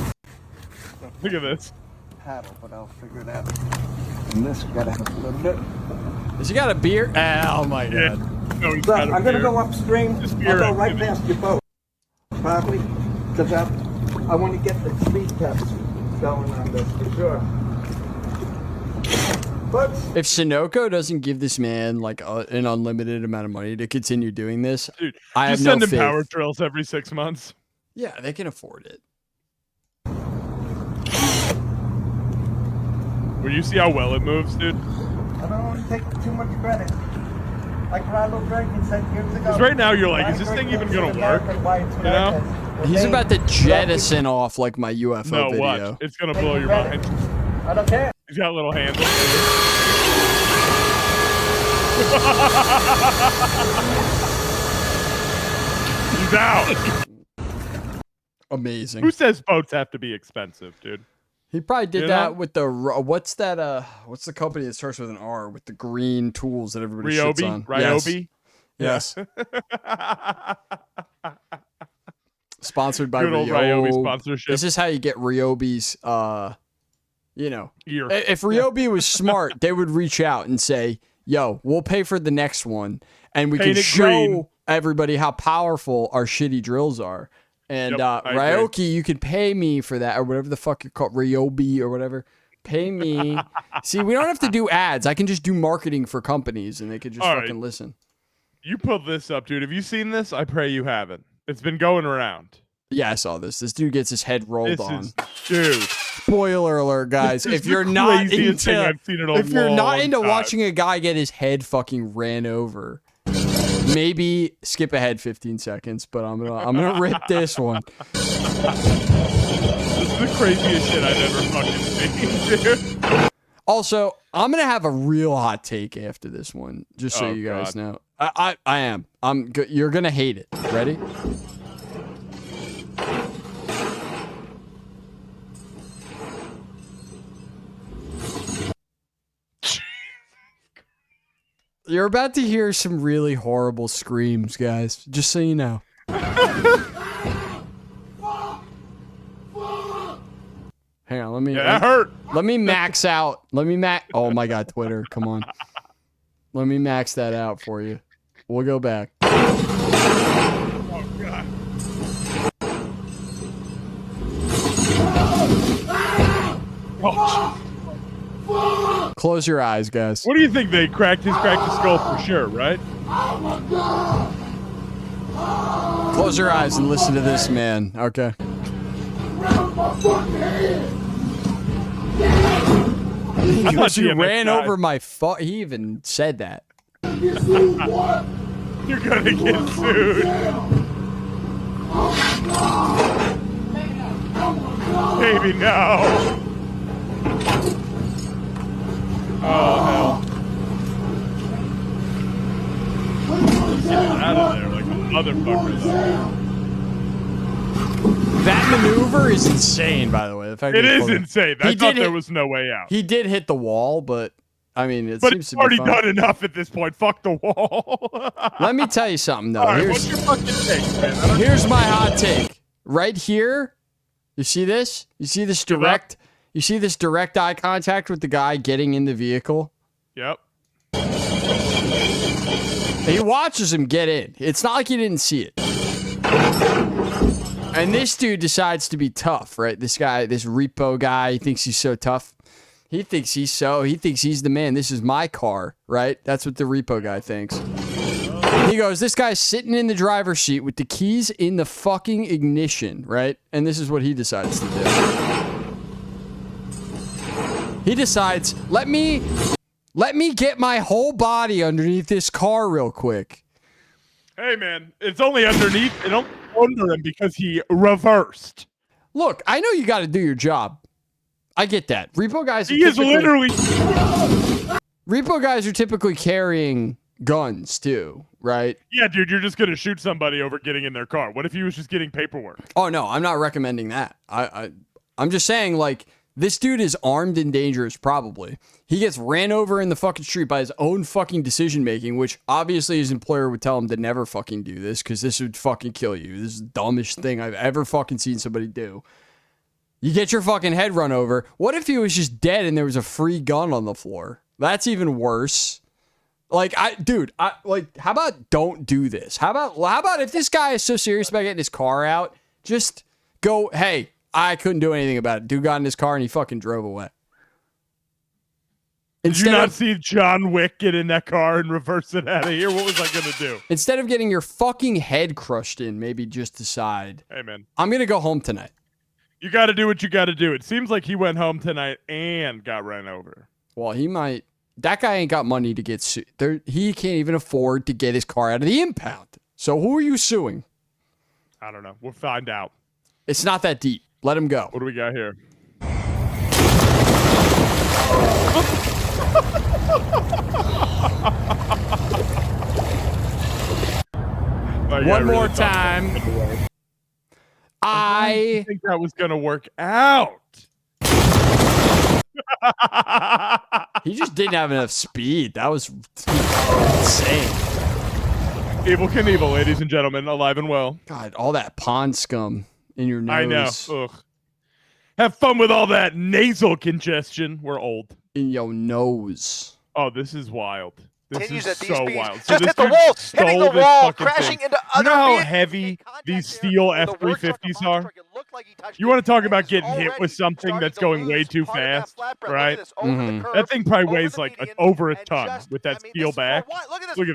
Look at this. paddle, but I'll figure it out. And this gotta have a little bit. Has he got a beer? Oh my god. No, he's So got a I'm gonna beer. go upstream. Just I'll beer go right activity. past your boat, probably, because I want to get the speed test going on this for sure. But If Sunoco doesn't give this man like an unlimited amount of money to continue doing this, Dude, I have just no send him faith. power drills every 6 months. Yeah, they can afford it. Well, you see how well it moves, dude? I don't want to take too much credit. Like Ronald Reagan said years ago. Because right now you're like, is this thing even gonna work? You know? He's about to jettison off like my UFO No, video. watch. It's gonna blow your mind. I don't care. He's got little handles. He's out. Amazing. Who says boats have to be expensive, dude? He probably did You that know? with the what's that? What's the company that starts with an R with the green tools that everybody shits on? Ryobi? Yes. Sponsored by Good old Ryobi sponsorship. This is how you get Ryobi's. You know, Ear. if Ryobi was smart, they would reach out and say, "Yo, we'll pay for the next one, and we Paint can it show green." everybody how powerful our shitty drills are." And Yep, I agree. Ryoki, you can pay me for that, or whatever the fuck you call it, Ryobi or whatever. Pay me. See, we don't have to do ads. I can just do marketing for companies, and they could just All fucking right. listen. You pulled this up, dude. Have you seen this? I pray you haven't. It's been going around. Yeah, I saw this. This dude gets his head rolled This on. is, dude. Spoiler alert, guys. This is If you're the not craziest thing into, I've seen in a if you're not long into time. watching a guy get his head fucking ran over, maybe skip ahead 15 seconds. But I'm gonna rip this one. This is the craziest shit I've ever fucking seen, dude. Also, I'm gonna have a real hot take after this one, just so Oh, you guys God. know. I am. I'm good. You're gonna hate it. Ready? You're about to hear some really horrible screams, guys. Just so you know. Hang on, let me. Yeah, that hurt. Let me max out. Oh my god, Twitter, come on. Let me max that out for you. We'll go back. Oh, God. Oh, Close your eyes, guys. what do you think? They cracked his skull for sure, right? Close your eyes and listen to this man. Okay. He I goes, thought you DMX ran died. over my foot. He even said that. You're gonna get sued. Baby, no. Oh, hell. Get it out of there like a motherfucker, though. That maneuver is insane, by the way. The fact It that he is pulled it. insane. He I thought did there hit- was no way out. He did hit the wall, but I mean, it But seems it's to be already fine. done enough at this point. Fuck the wall. Let me tell you something, though. All right, what's Here's, your fucking take, man? I don't- here's my hot take. Right here, you see this? You see this direct? You see this direct eye contact with the guy getting in the vehicle? Yep. He watches him get in. It's not like he didn't see it. And this dude decides to be tough, right? This guy, this repo guy, he thinks he's so tough. He thinks he's the man. This is my car, right? That's what the repo guy thinks. He goes, this guy's sitting in the driver's seat with the keys in the fucking ignition, right? And this is what he decides to do. He decides, let me get my whole body underneath this car real quick. Hey, man, it's only underneath. It don't under him because he reversed. Look, I know you got to do your job. I get that. Repo guys are typically carrying guns too, right? Yeah, dude, you're just gonna shoot somebody over getting in their car. What if he was just getting paperwork? Oh no, I'm not recommending that. I'm just saying, like, this dude is armed and dangerous, probably. He gets ran over in the fucking street by his own fucking decision making, which obviously his employer would tell him to never fucking do this because this would fucking kill you. This is the dumbest thing I've ever fucking seen somebody do. You get your fucking head run over. What if he was just dead and there was a free gun on the floor? That's even worse. Like, how about don't do this? How about if this guy is so serious about getting his car out, just go, hey, I couldn't do anything about it. Dude got in his car and he fucking drove away. Did you not see John Wick get in that car and reverse it out of here? What was I going to do? Instead of getting your fucking head crushed in, maybe just decide, hey, man, I'm going to go home tonight. You got to do what you got to do. It seems like he went home tonight and got ran over. Well, he might. That guy ain't got money to get sued. He can't even afford to get his car out of the impound. So who are you suing? I don't know. We'll find out. It's not that deep. Let him go. What do we got here? One more time. I think that was going to work out. He just didn't have enough speed. That was insane. Evel Knievel, ladies and gentlemen, alive and well. God, all that pond scum in your nose. I know. Ugh. Have fun with all that nasal congestion. We're old. In your nose. Oh, this is wild. This is at these so speeds. wild. Just hit the wall, hitting the wall, crashing into other You know how vehicles. heavy these steel F-350s are? You want to talk about getting hit with something that's going way too fast, right? That thing probably weighs like over a ton with that steel back. Look at this. Look at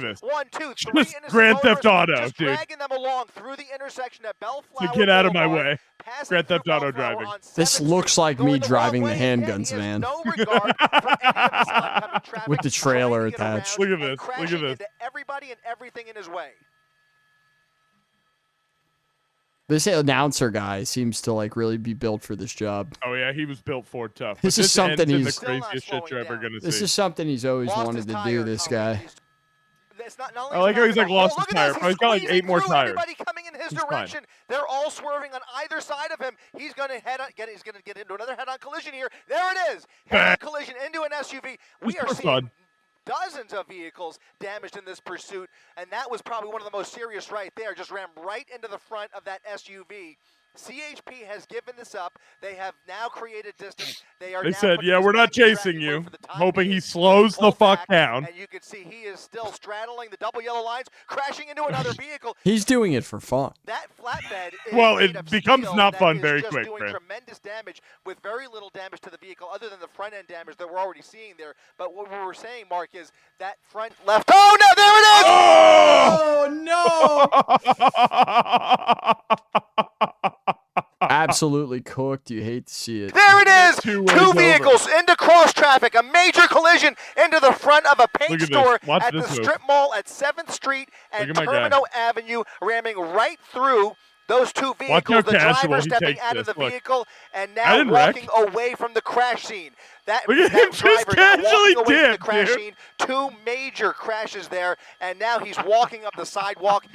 this. Just Grand Theft Auto, dude. So get out of my way. Grand Theft Auto driving. This looks like me driving the handguns van. With the trailer attached. Look at this. Look at this. Everybody and everything in his way. This announcer guy seems to like really be built for this job. Oh yeah, he was built for tough. This is something the craziest shit you're ever gonna see. This is something he's always wanted to do. This guy. I like how he's like lost his tire. He's got like 8 more tires. Everybody coming in his direction. They're all swerving on either side of him. He's going to He's going to get into another head-on collision here. There it is. Head-on collision into an SUV. We are seeing dozens of vehicles damaged in this pursuit, and that was probably one of the most serious right there. Just ran right into the front of that SUV. CHP has given this up. They have now created distance. They said, yeah, we're not chasing you. Hoping he slows the fuck down. And you can see he is still straddling the double yellow lines, crashing into another vehicle. He's doing it for fun. That flatbed is well, made it of becomes steel not that fun is very just quick, doing man. tremendous damage with very little damage to the vehicle other than the front end damage that we're already seeing there. But what we were saying, Mark, is that front left. Oh, no, there it is! Oh, no! Absolutely cooked. You hate to see it. There it is! Two vehicles into cross traffic. A major collision into the front of a paint store at the strip mall at 7th Street and Terminal Avenue, ramming right through those two vehicles. The driver stepping out of the vehicle and now walking away from the crash scene. That driver now walking away from the crash scene. 2 major crashes there, and now he's walking up the sidewalk.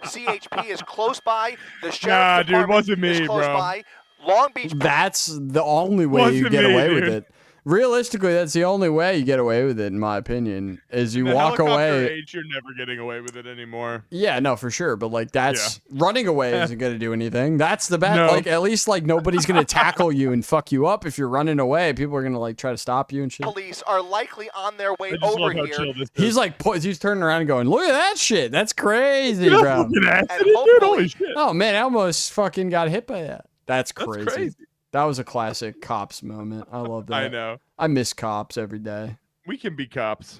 CHP is close by. The sheriff's department wasn't me, is close bro. by. Long Beach. That's the only way you get away with it. Realistically, that's the only way you get away with it, in my opinion, is you The walk helicopter away. age, you're never getting away with it anymore. Yeah, no, for sure. But like, that's running away isn't gonna do anything. That's the best. No. Like, at least like nobody's gonna tackle you and fuck you up if you're running away. People are gonna like try to stop you and shit. Police are likely on their way I just over love how here. chill this is. He's like, he's turning around and going, "Look at that shit. That's crazy, bro." Fucking accident, And dude. hopefully- Holy shit. Oh man, I almost fucking got hit by that. That's That's crazy. crazy. That was a classic cops moment. I love that. I know. I miss cops every day. We can be cops.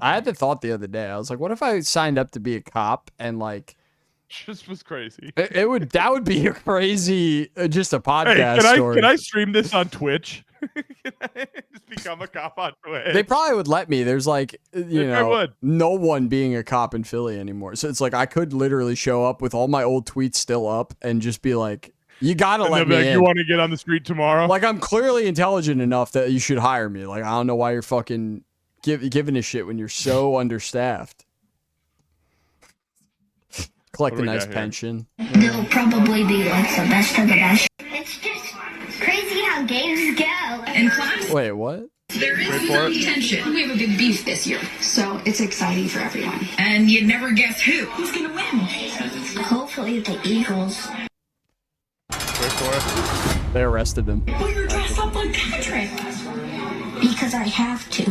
I had the thought the other day. I was like, what if I signed up to be a cop and Just was crazy. that would be a crazy just a podcast Hey, story. can I stream this on Twitch? Can I just become a cop on Twitch? They probably would let me. There's would. no one being a cop in Philly anymore. So it's like I could literally show up with all my old tweets still up and just be like, you gotta And let they'll me be like, in. you want to get on the street tomorrow? Like, I'm clearly intelligent enough that you should hire me. Like, I don't know why you're fucking giving a shit when you're so understaffed. Collect a we nice got here? pension. It'll probably be like the best of the best. It's just crazy how games go. In class, Wait, what? there is Wait for some it. tension. We have a big beef this year, So it's exciting for everyone. and you'd never guess who's gonna win. Hopefully the Eagles. Wait for it. They arrested him. Well, you're dressed up like Patrick. Because I have to.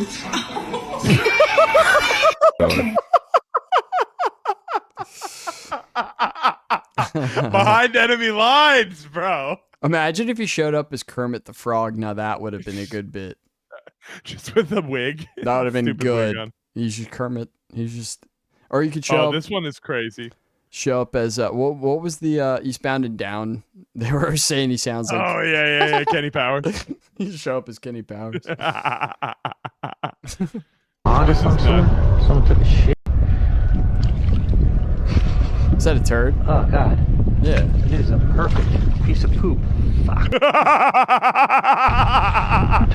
Behind enemy lines, bro. Imagine if he showed up as Kermit the Frog. Now that would have been a good bit. Just with a wig. That would have been Stupid wig good. on. He's just Kermit. He's just, or you could show Oh, up. this one is crazy. Show up as what was the Eastbound and Down? They were saying he sounds like. Oh yeah, Kenny Powers. You show up as Kenny Powers. This is nuts. Someone took a shit. Is that a turd? Oh god. Yeah. It is a perfect piece of poop. Fuck. Who took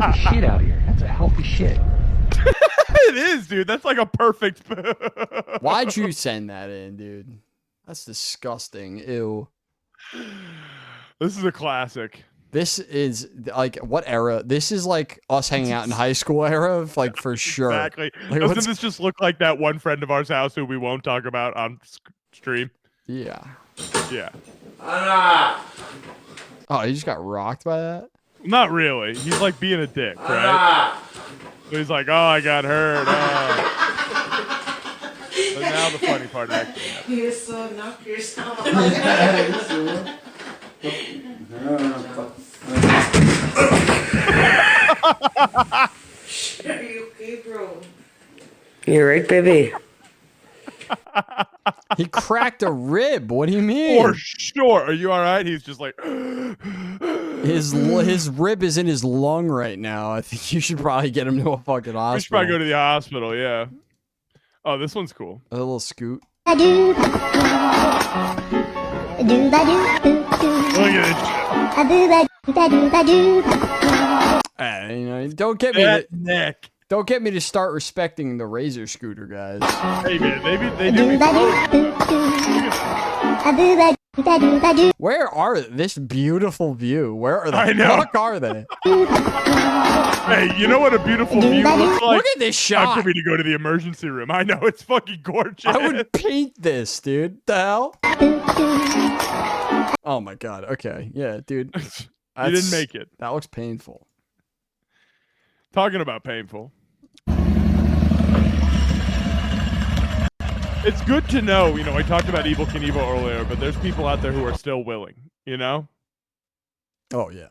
a shit out here? That's a healthy shit. It is, dude. That's like a perfect. Why'd you send that in, dude? That's disgusting. Ew. This is a classic. This is like what era? This is like us hanging out in high school era, like for sure. Exactly. Like, Doesn't what's- this just look like that one friend of ours house who we won't talk about on stream? Yeah. Yeah. Oh, you just got rocked by that? Not really. He's like being a dick, right? So he's like, oh, I got hurt. But now the funny part actually. You so knock yourself. Are you okay, bro? You're right, baby. He cracked a rib. What do you mean? For sure. Are you all right? He's just like. His rib is in his lung right now. I think you should probably get him to a fucking hospital. We should probably go to the hospital, yeah. Oh, this one's cool. A little scoot. Look at You know, don't get me. that neck. Don't get me to start respecting the Razor scooter, guys. Hey man, they do me Where are this beautiful view? Where the I know. fuck are they? Hey, you know what a beautiful view looks like? Look at this Time shot. for me to go to the emergency room. I know, it's fucking gorgeous. I would paint this, dude. The hell? Oh my god. Okay. Yeah, dude. You didn't make it. That looks painful. Talking about painful. It's good to know, I talked about Evel Knievel earlier, but there's people out there who are still willing, Oh yeah.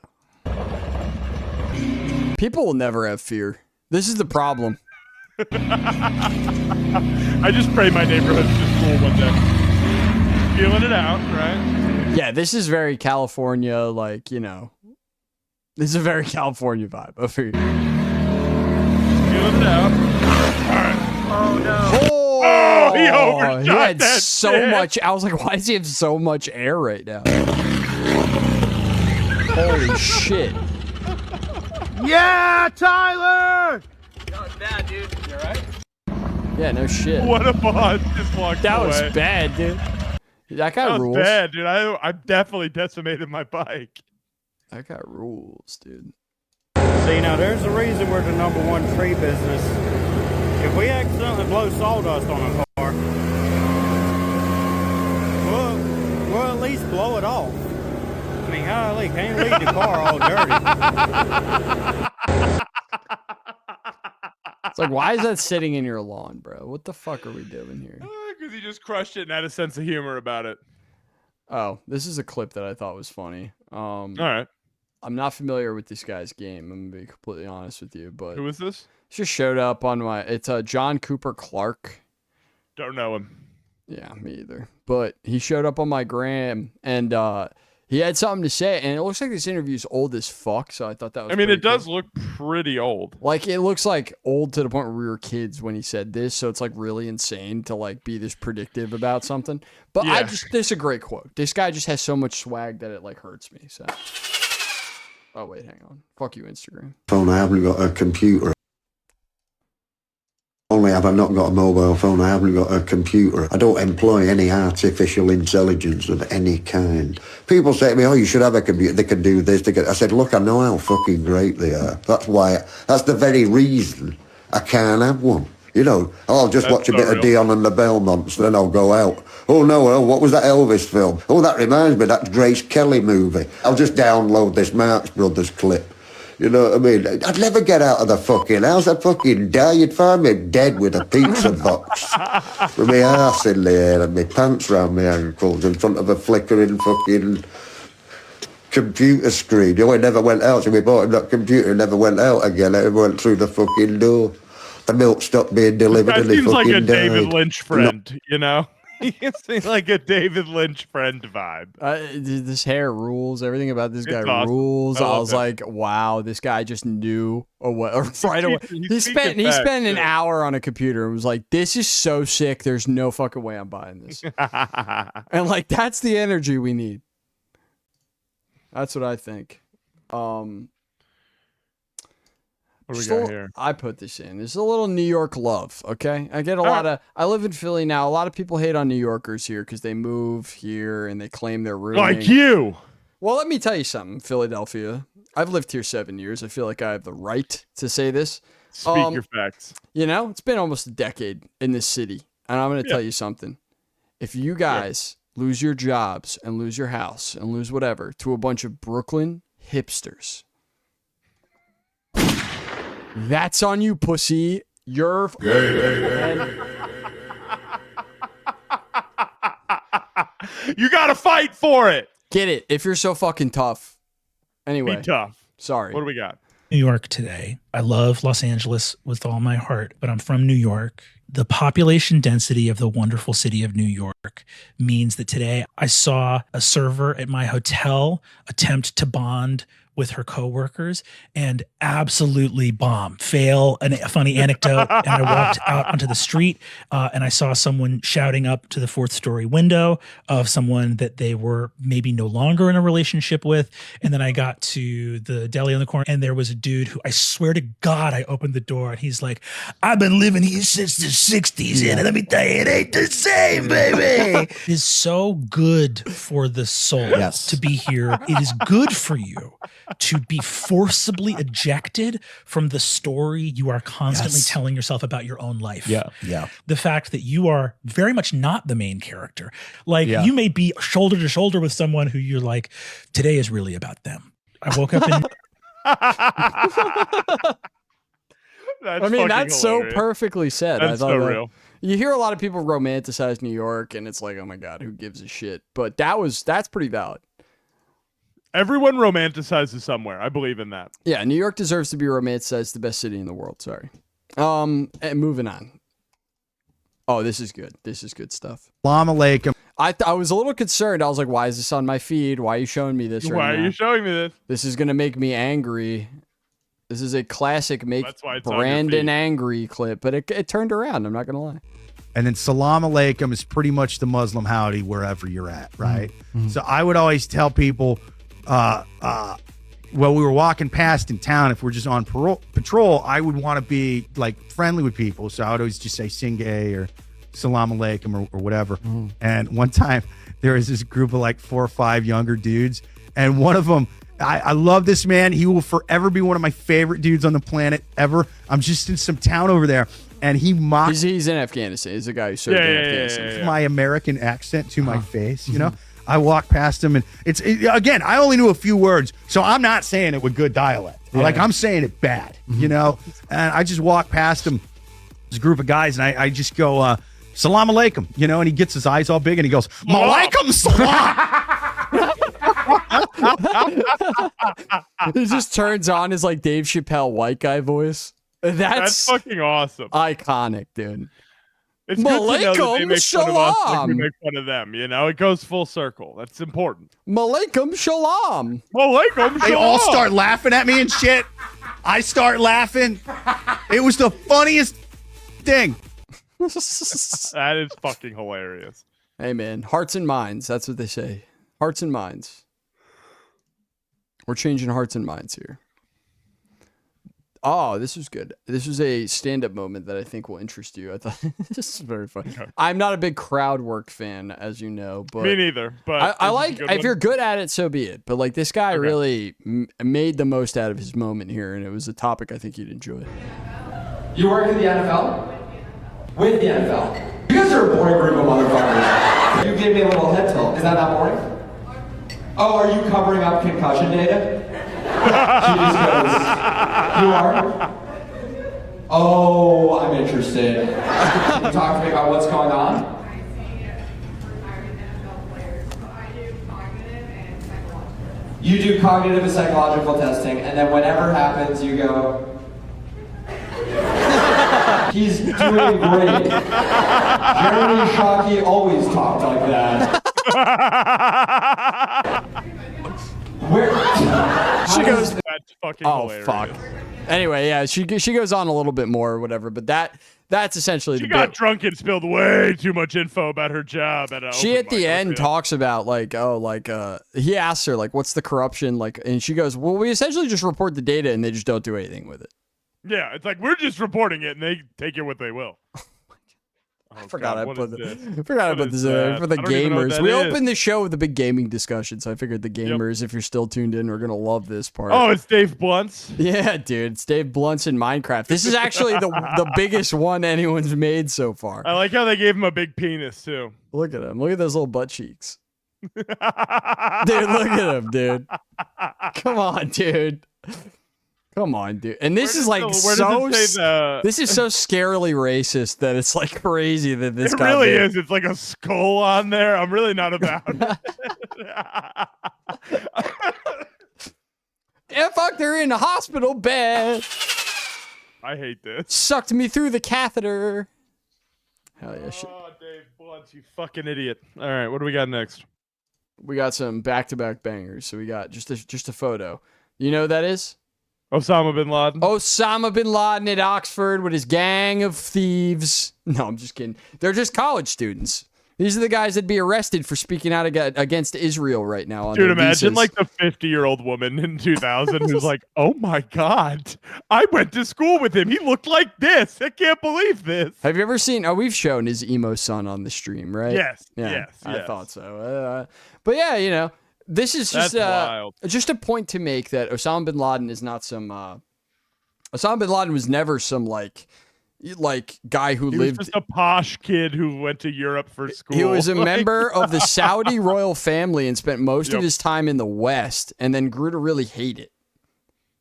People will never have fear. This is the problem. I just pray my neighborhood's just cool one day. Feeling it out, right? Yeah, this is very California, like, this is a very California vibe over here. Feeling it out. All right. Oh no. Oh, he overshot he had that so shit. much. I was like, why does he have so much air right now? Holy shit. Yeah, Tyler! That was bad, dude. You alright? Yeah, no shit. What a boss just walked That away. was bad, dude. That guy That was rules. bad, dude. I definitely decimated my bike. That guy rules, dude. See, now there's a reason we're the #1 tree business. If we accidentally blow sawdust on a car, we'll at least blow it off. I mean, golly, can't leave the car all dirty. It's like, why is that sitting in your lawn, bro? What the fuck are we doing here? Because he just crushed it and had a sense of humor about it. Oh, this is a clip that I thought was funny. All right. I'm not familiar with this guy's game. I'm gonna be completely honest with you, but who is this? Just showed up on my. It's John Cooper Clark. Don't know him. Yeah, me either. But he showed up on my gram and he had something to say, and it looks like this interview's old as fuck. So I thought that was. I mean, it does cool. look pretty old. Like it looks like old to the point where we were kids when he said this. So it's like really insane to like be this predictive about something. But Yeah. this is a great quote. This guy just has so much swag that it like hurts me. So. Oh wait, hang on. Fuck you, Instagram. Phone. I haven't got a computer. Only have I not got a mobile phone, I haven't got a computer. I don't employ any artificial intelligence of any kind. People say to me, oh, you should have a computer, they can do this, I said, look, I know how fucking great they are. That's the very reason I can't have one. You know, I'll just watch a bit of Dion and the Belmonts, then I'll go out. Oh no, what was that Elvis film? Oh, that reminds me, that Grace Kelly movie. I'll just download this Marx Brothers clip. You know what I mean? I'd never get out of the fucking house. I'd fucking die. You'd find me dead with a pizza box with my arse in the air and my pants round my ankles in front of a flickering fucking computer screen. You know, I never went out. So we bought him that computer, never went out again. It went through the fucking door. The milk stopped being delivered That and he seems like fucking a David died. Lynch friend, you know? He seems like a David Lynch friend vibe. This hair rules. Everything about this guy awesome. rules. I I love was him. like, wow, this guy just knew right away. He's He speaking facts, spent an too. hour on a computer and was like, this is so sick. There's no fucking way I'm buying this. And like, that's the energy we need. That's what I think. What do we got here? I put this in. This is a little New York love, okay? I get a lot of... I live in Philly now. A lot of people hate on New Yorkers here because they move here and they claim they're ruining... Like you! Well, let me tell you something, Philadelphia. I've lived here 7 years. I feel like I have the right to say this. Speak your facts. You know, it's been almost a decade in this city. And I'm going to tell you something. If you guys lose your jobs and lose your house and lose whatever to a bunch of Brooklyn hipsters... That's on you, pussy. You're... You gotta fight for it. Get it. If you're so fucking tough. Anyway. Be tough. Sorry. What do we got? New York today. I love Los Angeles with all my heart, but I'm from New York. The population density of the wonderful city of New York means that today I saw a server at my hotel attempt to bond with her coworkers and absolutely bomb, fail. A funny anecdote. And I walked out onto the street and I saw someone shouting up to the 4th story window of someone that they were maybe no longer in a relationship with. And then I got to the deli on the corner and there was a dude who, I swear to God, I opened the door and he's like, I've been living here since the 60s and let me tell you, it ain't the same, baby. It is so good for the soul to be here. It is good for you to be forcibly ejected from the story you are constantly telling yourself about your own life. Yeah. The fact that you are very much not the main character. Like you may be shoulder to shoulder with someone who you're like, today is really about them. I woke up and That's so perfectly said. That's I so thought real. You hear a lot of people romanticize New York and it's like, oh my God, who gives a shit? But that's pretty valid. Everyone romanticizes somewhere. I believe in that. Yeah, New York deserves to be romanticized, the best city in the world. Sorry. And moving on. Oh, this is good. This is good stuff. Salam alaikum. I was a little concerned. I was like, why is this on my feed? Why are you showing me this right Why now? are you showing me this? This is going to make me angry. This is a classic make That's why it's on your Brandon feed. angry clip, but it turned around. I'm not going to lie. And then salam alaikum is pretty much the Muslim howdy wherever you're at, right? So I would always tell people, well, we were walking past in town, if we're just on patrol, I would want to be like friendly with people. So I would always just say Singay or salam alaikum or whatever. And one time there was this group of like 4 or 5 younger dudes And one of them, I love this man. He will forever be one of my favorite dudes on the planet ever. I'm just in some town over there, and he mocks. He's in Afghanistan. He's a guy who served in Afghanistan. My American accent to my face, you know. I walk past him, and again, I only knew a few words, so I'm not saying it with good dialect. Yeah. Like, I'm saying it bad, you know. And I just walk past him, this group of guys, and I just go, "Salam alaikum," you know. And he gets his eyes all big, and he goes, "Malaikum salam." He just turns on his like Dave Chappelle white guy voice. That's fucking awesome. Iconic, dude. It's good to know that they make fun of us like we Shalom. make fun of them. You know, it goes full circle. That's important. Malaikum shalom. Malaikum shalom. They all start laughing at me and shit. I start laughing. It was the funniest thing. That is fucking hilarious. Hey man, hearts and minds. That's what they say. Hearts and minds. We're changing hearts and minds here. Oh, this was good. This was a stand-up moment that I think will interest you. I thought this is very funny. Okay. I'm not a big crowd work fan, as you know, but Me neither. But I this is like a good if one. you're good at it, so be it. But like this guy really made the most out of his moment here, and it was a topic I think you'd enjoy. You work in the NFL? With the NFL? You guys are a boring group of motherfuckers. You gave me a little head tilt. Is that not boring? Oh, are you covering up concussion data? She just goes, you are? Oh, I'm interested. Can you talk to me about what's going on? You do cognitive and psychological testing, and then whatever happens, you go, he's doing great. Jeremy Shockey always talked like that. She goes, That's fucking oh hilarious. fuck. Anyway, yeah, she goes on a little bit more or whatever, but that's essentially She the got bit. drunk and spilled way too much info about her job at She at the end talks about like, he asks her like, what's the corruption like, and she goes, well, we essentially just report the data and they just don't do anything with it. Yeah, it's like we're just reporting it and they take it what they will. I forgot I put this this in there for the I don't even know what gamers. that We is. opened the show with a big gaming discussion, so I figured the gamers, if you're still tuned in, are gonna love this part. Oh, it's Dave Blunt's. Yeah, dude, it's Dave Blunt's in Minecraft. This is actually the biggest one anyone's made so far. I like how they gave him a big penis too. Look at him. Look at those little butt cheeks. Dude, look at him, dude. Come on, dude. Come on, dude. And this is like where does it say the- this is so scarily racist that it's like crazy that this It guy really made- is. It's like a skull on there. I'm really not about it. Yeah, fuck, they're in a hospital bed. I hate this. Sucked me through the catheter. Hell yeah, shit. Oh, Dave Blunt, you fucking idiot. All right, what do we got next? We got some back-to-back bangers. So we got just a photo. You know who that is? Osama bin Laden. Osama bin Laden at Oxford with his gang of thieves. No, I'm just kidding. They're just college students. These are the guys that'd be arrested for speaking out against Israel right now. On Dude, their imagine visas. like the 50-year-old woman in 2000 who's like, oh my God, I went to school with him. He looked like this. I can't believe this. Have you ever seen? Oh, we've shown his emo son on the stream, right? Yes, Yeah, yes, I yes. thought so. But yeah, you know, this is just That's wild. just a point to make that Osama bin Laden is not some. Osama bin Laden was never some like guy who He was lived. just a posh kid who went to Europe for school. He was a Like- member of the Saudi royal family and spent most Yep. of his time in the West, and then grew to really hate it.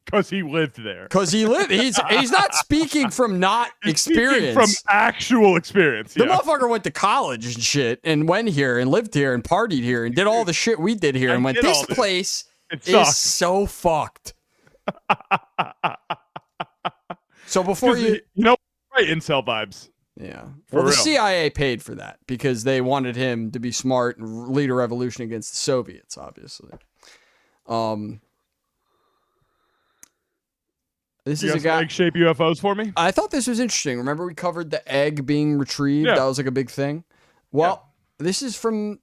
Because he lived there. Because he lived. He's not speaking from not experience. From actual experience. The Yeah. motherfucker went to college and shit, and went here and lived here and partied here and did all the shit we did here, and went, did this all this. place It is sucks." so fucked. So before 'Cause you know, right, incel vibes. Yeah. For Well, the real. CIA paid for that because they wanted him to be smart and lead a revolution against the Soviets, obviously. This You is a got some guy. egg-shaped UFOs for me? I thought this was interesting. Remember we covered the egg being retrieved? Yeah. That was like a big thing. Well, this is from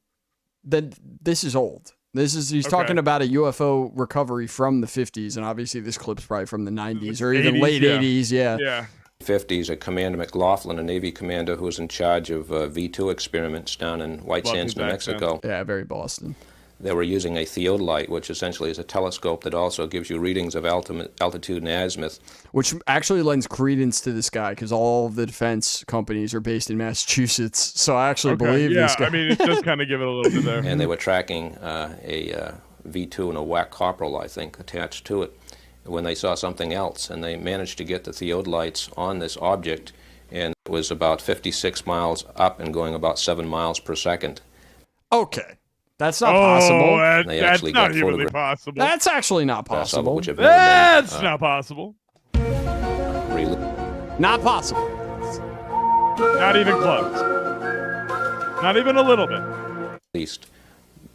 this is old. He's talking about a UFO recovery from the 50s, and obviously this clip's probably from the 90s or even 80s, late yeah. 80s. Yeah. Yeah. 50s, a Commander McLaughlin, a Navy commander who was in charge of V2 experiments down in White Love Sands, his New accent. Mexico. Yeah, very Boston. they were using a theodolite, which essentially is a telescope that also gives you readings of altitude and azimuth. Which actually lends credence to this guy, because all of the defense companies are based in Massachusetts. So I actually believe this guy. I mean, it does kind of give it a little bit there. And they were tracking a V2 and a whack copperl, I think, attached to it, when they saw something else. And they managed to get the theodolites on this object, and it was about 56 miles up and going about 7 miles per second. Okay. That's not possible. That's not humanly possible. That's actually not possible. That's not possible. Really? Not possible. Not even close. Not even a little bit. At least.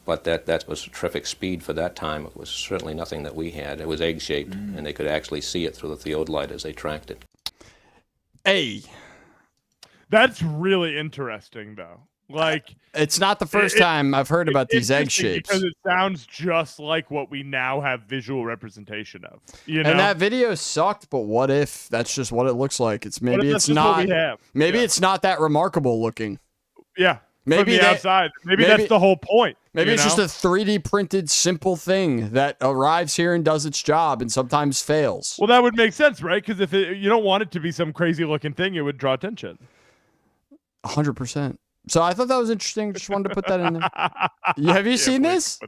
But that was a terrific speed for that time. It was certainly nothing that we had. It was egg-shaped, and they could actually see it through the theodolite as they tracked it. Hey. That's really interesting, though. Like, it's not the first time I've heard about these egg shapes. Because it sounds just like what we now have visual representation of. You know? And that video sucked, but what if that's just what it looks like? It's maybe it's not. Maybe it's not that remarkable looking. Yeah. Maybe from the outside. Maybe that's the whole point. Maybe it's just a 3D printed simple thing that arrives here and does its job and sometimes fails. Well, that would make sense, right? Because if you don't want it to be some crazy looking thing, it would draw attention. 100%. So I thought that was interesting. Just wanted to put that in there. Have you seen this?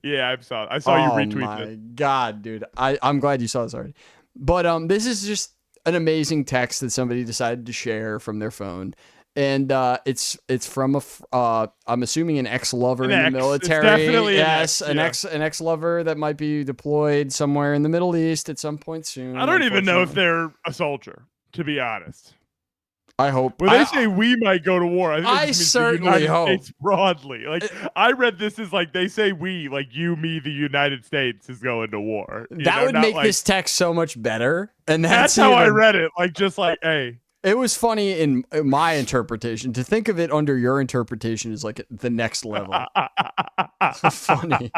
Yeah, I saw you retweet it. Oh my God, dude. I'm glad you saw this already. But this is just an amazing text that somebody decided to share from their phone. And it's from I'm assuming an ex-lover in the military. It's definitely an ex-lover that might be deployed somewhere in the Middle East at some point soon. I don't even know if they're a soldier, to be honest. I hope. When they say we might go to war, I think I certainly hope. States broadly. Like I read this as like they say we, like you, me, the United States is going to war. That would make this text so much better. And that's how I read it. Like just like, hey. It was funny in my interpretation. To think of it under your interpretation is like the next level. Funny.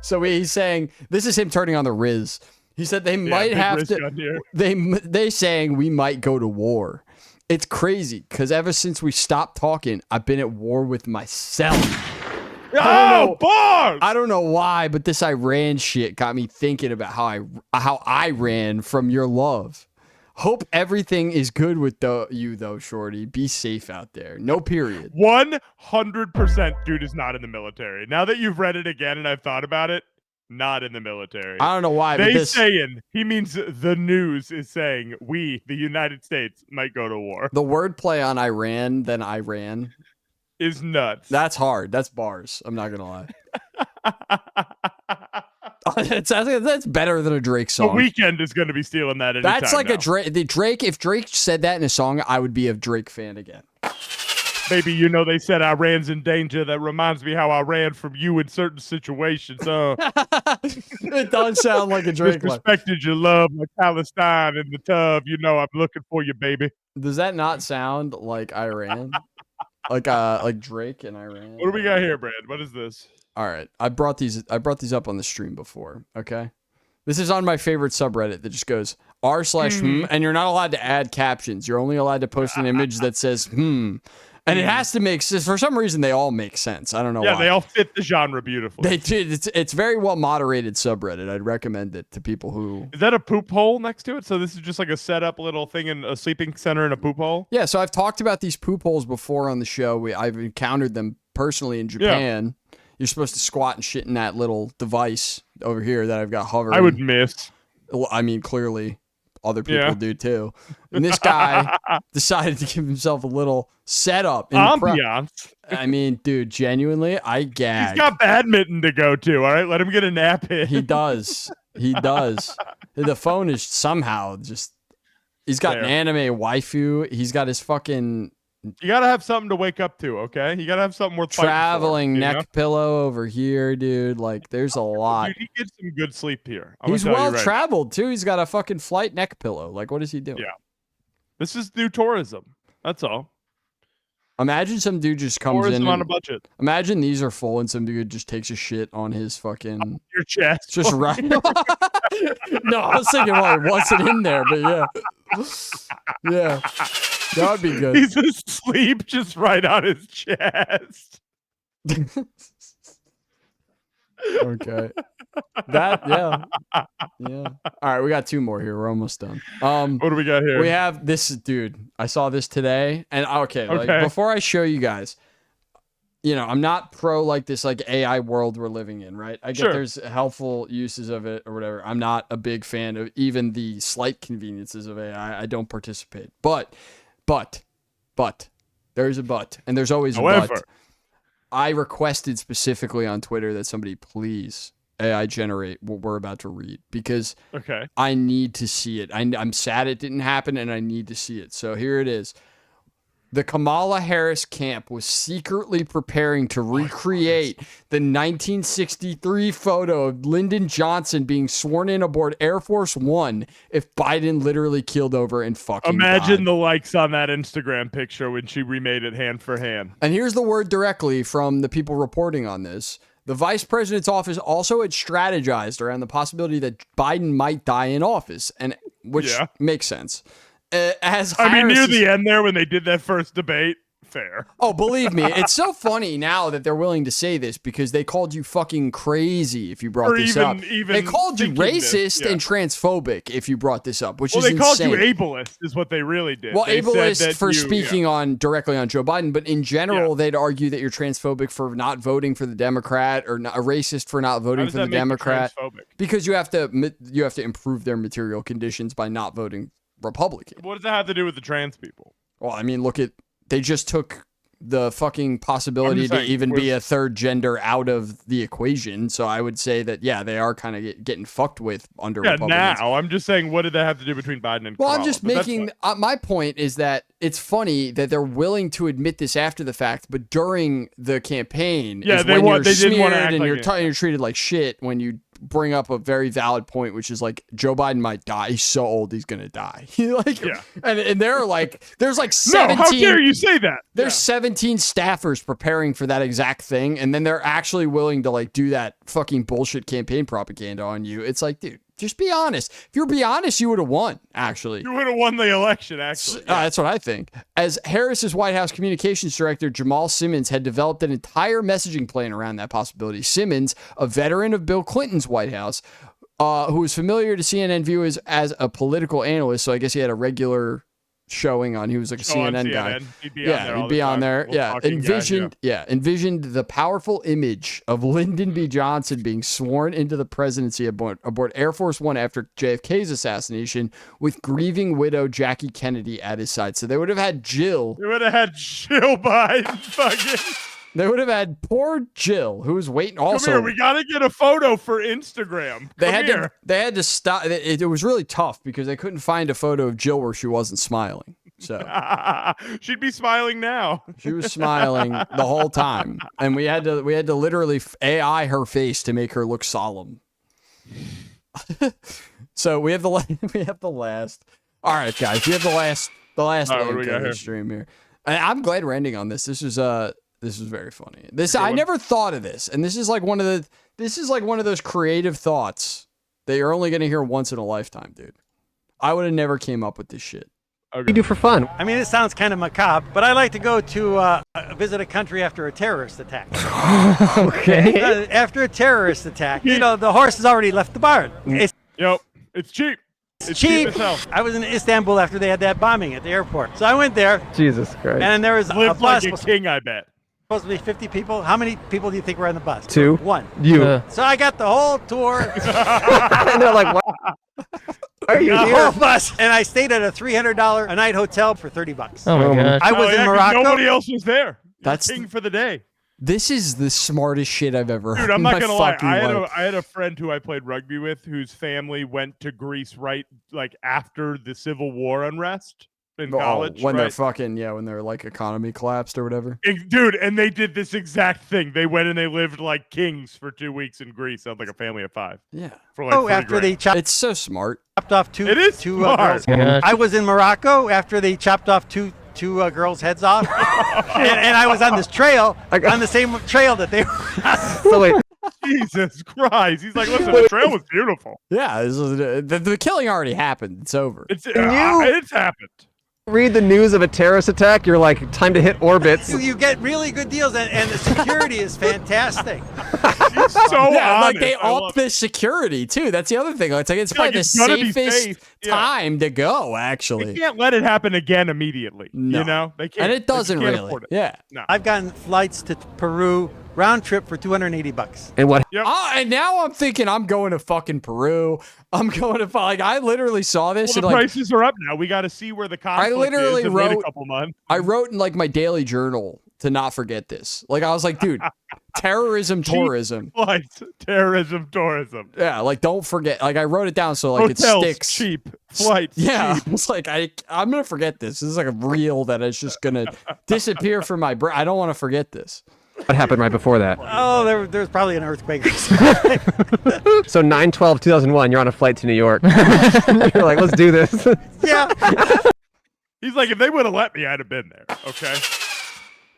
So he's saying this is him turning on the Riz. He said they might have to. They saying we might go to war. It's crazy because ever since we stopped talking, I've been at war with myself. Bars! I don't know why, but this Iran shit got me thinking about how I ran from your love. Hope everything is good with you though, Shorty. Be safe out there. No period. 100% dude is not in the military. Now that you've read it again and I've thought about it, not in the military. I don't know why. He means the news is saying we, the United States, might go to war. The wordplay on Iran than Iran is nuts. That's hard. That's bars. I'm not gonna lie. That's better than a Drake song. The Weeknd is going to be stealing that. That's like now. a Drake. If Drake said that in a song, I would be a Drake fan again. Baby, you know they said Iran's in danger. That reminds me how I ran from you in certain situations. It does sound like a Drake. Disrespected your love like Palestine in the tub. You know I'm looking for you, baby. Does that not sound like Iran? like Drake and Iran? What do we got here, Brad? What is this? All right, I brought these up on the stream before. Okay, this is on my favorite subreddit that just goes r/hmm, and you're not allowed to add captions. You're only allowed to post an image that says and it has to make sense. For some reason, they all make sense. I don't know why. Yeah, they all fit the genre beautifully. They did. It's very well moderated subreddit. I'd recommend it to people who. Is that a poop hole next to it? So this is just like a setup little thing in a sleeping center in a poop hole? Yeah. So I've talked about these poop holes before on the show. I've encountered them personally in Japan. Yeah. You're supposed to squat and shit in that little device over here that I've got hovering. I would miss. Well, I mean, clearly other people do too. And this guy decided to give himself a little setup. Ambiance. I mean, dude, genuinely, I gagged. He's got badminton to go to, all right? Let him get a nap in. He does. He does. The phone is somehow just... He's got an anime waifu. He's got his fucking... You gotta have something to wake up to, okay? You gotta have something worth traveling fighting for, neck pillow over here, dude. Like, there's a lot. Dude, he gets some good sleep here. He's well traveled too. He's got a fucking flight neck pillow. Like, what is he doing? Yeah, this is new tourism. That's all. Imagine some dude just comes tourism in on a budget. Imagine these are full and some dude just takes a shit on his fucking your chest. Just right. No, I was thinking, well, it wasn't in there, but yeah. Yeah, that would be good. He's asleep just right on his chest. Okay. Yeah. All right, we got two more here. We're almost done. What do we got here? We have this dude. I saw this today, and like, before I show you guys, I'm not pro like this like AI world we're living in, right? I get there's helpful uses of it or whatever. I'm not a big fan of even the slight conveniences of AI. I don't participate. But there's a but, and there's always a but. I requested specifically on Twitter that somebody please AI generate what we're about to read because I need to see it. I'm sad it didn't happen, and I need to see it. So here it is. The Kamala Harris camp was secretly preparing to recreate the 1963 photo of Lyndon Johnson being sworn in aboard Air Force One if Biden literally keeled over and fucking Imagine died. the likes on that Instagram picture when she remade it hand for hand. And here's the word directly from the people reporting on this. The vice president's office also had strategized around the possibility that Biden might die in office, and which makes sense. Near the end there when they did that first debate, fair. Oh, believe me, it's so funny now that they're willing to say this because they called you fucking crazy if you brought this up. They called you racist and transphobic if you brought this up, which is insane. Well, they called you ableist is what they really did. Well, they ableist for speaking directly on Joe Biden, but in general, they'd argue that you're transphobic for not voting for the Democrat or a racist for not voting for the Democrat because you have to improve their material conditions by not voting Republican. What does that have to do with the trans people? Well, I mean, they just took the fucking possibility to even be a third gender out of the equation. So I would say that, they are kind of getting fucked with under Republicans. Now I'm just saying, what did that have to do between Biden and Kamala? I'm just making, my point is that it's funny that they're willing to admit this after the fact, but during the campaign is when you're smeared and you're treated like shit when you bring up a very valid point, which is like Joe Biden might die. He's so old, he's gonna die. And they're like, there's like 17. No, how dare you say that? There's 17 staffers preparing for that exact thing, and then they're actually willing to like do that fucking bullshit campaign propaganda on you. It's like, dude, just be honest. If you were be honest, you would have won, actually. You would have won the election, actually. That's what I think. As Harris's White House communications director, Jamal Simmons, had developed an entire messaging plan around that possibility. Simmons, a veteran of Bill Clinton's White House, who was familiar to CNN viewers as a political analyst, so I guess he had a regular showing on. He was like a CNN guy. He'd be on there. Envisioned the powerful image of Lyndon B. Johnson being sworn into the presidency aboard Air Force One after JFK's assassination, with grieving widow Jackie Kennedy at his side. So they would have had Jill. They would have had Jill Biden fucking. They would have had poor Jill, who was waiting also. Come here, we got to get a photo for Instagram. They had to stop. It was really tough because they couldn't find a photo of Jill where she wasn't smiling. So she'd be smiling now. She was smiling the whole time, and we had to literally AI her face to make her look solemn. So we have the last. All right, guys, we have the last link of the stream here. And I'm glad we're ending on this. This is very funny. I never thought of this, and this is like one of those creative thoughts that you're only going to hear once in a lifetime, dude. I would have never came up with this shit. What do you do for fun? I mean, it sounds kind of macabre, but I like to go to visit a country after a terrorist attack. Okay. After a terrorist attack, the horse has already left the barn. It's cheap. It's cheap. As hell. I was in Istanbul after they had that bombing at the airport, so I went there. Jesus Christ. And there was Lived a bus. like a king, I bet. Supposed to be 50 people. How many people do you think were on the bus? 2. 1. You. So I got the whole tour. And they're like, what? Are you the here? whole bus, and I stayed at a $300 a night hotel for $30. Oh my God! I was in Morocco. Nobody else was there. That's king for the day. This is the smartest shit I've ever heard. Dude, I'm not gonna lie. I I had a friend who I played rugby with, whose family went to Greece right after the Civil War unrest in college. When they're when their like economy collapsed or whatever. Dude, and they did this exact thing. They went and they lived like kings for 2 weeks in Greece. Sounds like a family of 5. Yeah. For like after they chopped. It's so smart. Chopped off two. It is two smart. girls. I was in Morocco after they chopped off two girls' heads off, and I was on this trail, on the same trail that they were. So wait. Jesus Christ! He's like, listen, the trail was beautiful. Yeah, the killing already happened. It's over. It's happened. Read the news of a terrorist attack, you're like, time to hit orbits. You get really good deals, and the security is fantastic. So yeah, like honest. they I love up the security too. That's the other thing. It's like it's Yeah, like, probably it's the gonna be safest safe. Yeah. time to go. You Actually, can't let it happen again immediately. No. You know, they can't. and it They doesn't can't really. afford it. Yeah. No. I've gotten flights to Peru round trip for $280. And what? Yep. Oh, and now I'm thinking I'm going to fucking Peru. I'm going to like I literally saw this Well, the and like prices are up now. We got to see where the conflict literally is and wait wrote- a couple months. I wrote in like my daily journal to not forget this. Like I was like, dude, terrorism, tourism. Flights, terrorism, tourism. Yeah, like don't forget. Like I wrote it down so like Hotels, it sticks. cheap. Flights, Yeah, cheap. it's like I'm gonna forget this. This is like a reel that is just gonna disappear from my brain. I don't want to forget this. What happened right before that? Oh, there was probably an earthquake. So 9/12/2001, you're on a flight to New York. You're like, let's do this. Yeah. He's like, if they would have let me, I'd have been there. Okay.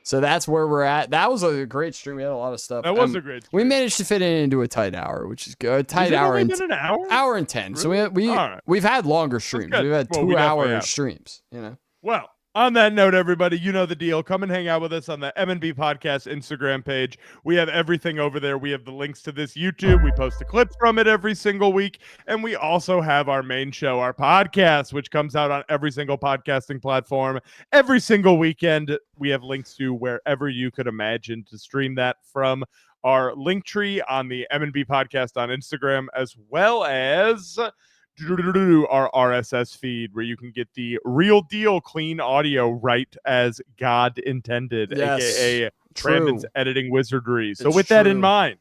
So that's where we're at. That was a great stream. We had a lot of stuff. That was a great We managed to fit it into a tight hour, which is good. A tight Has it hour only and been an hour? hour and 10. So All right. we've had longer streams. good. We've had Well, we definitely 2-hour have. streams. You know. Well, on that note, everybody, you know the deal. Come and hang out with us on the M&B Podcast Instagram page. We have everything over there. We have the links to this YouTube. We post the clips from it every single week. And we also have our main show, our podcast, which comes out on every single podcasting platform every single weekend. We have links to wherever you could imagine to stream that from. Our link tree on the M&B Podcast on Instagram, as well as our RSS feed where you can get the real deal clean audio right as God intended, Yes, aka true. Brandon's editing wizardry. So It's with that in true. mind,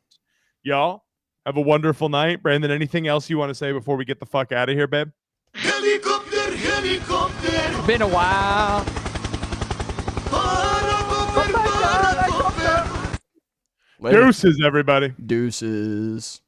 y'all have a wonderful night. Brandon, anything else you want to say before we get the fuck out of here, babe? Helicopter, helicopter. Been a while. Deuces, everybody. Deuces.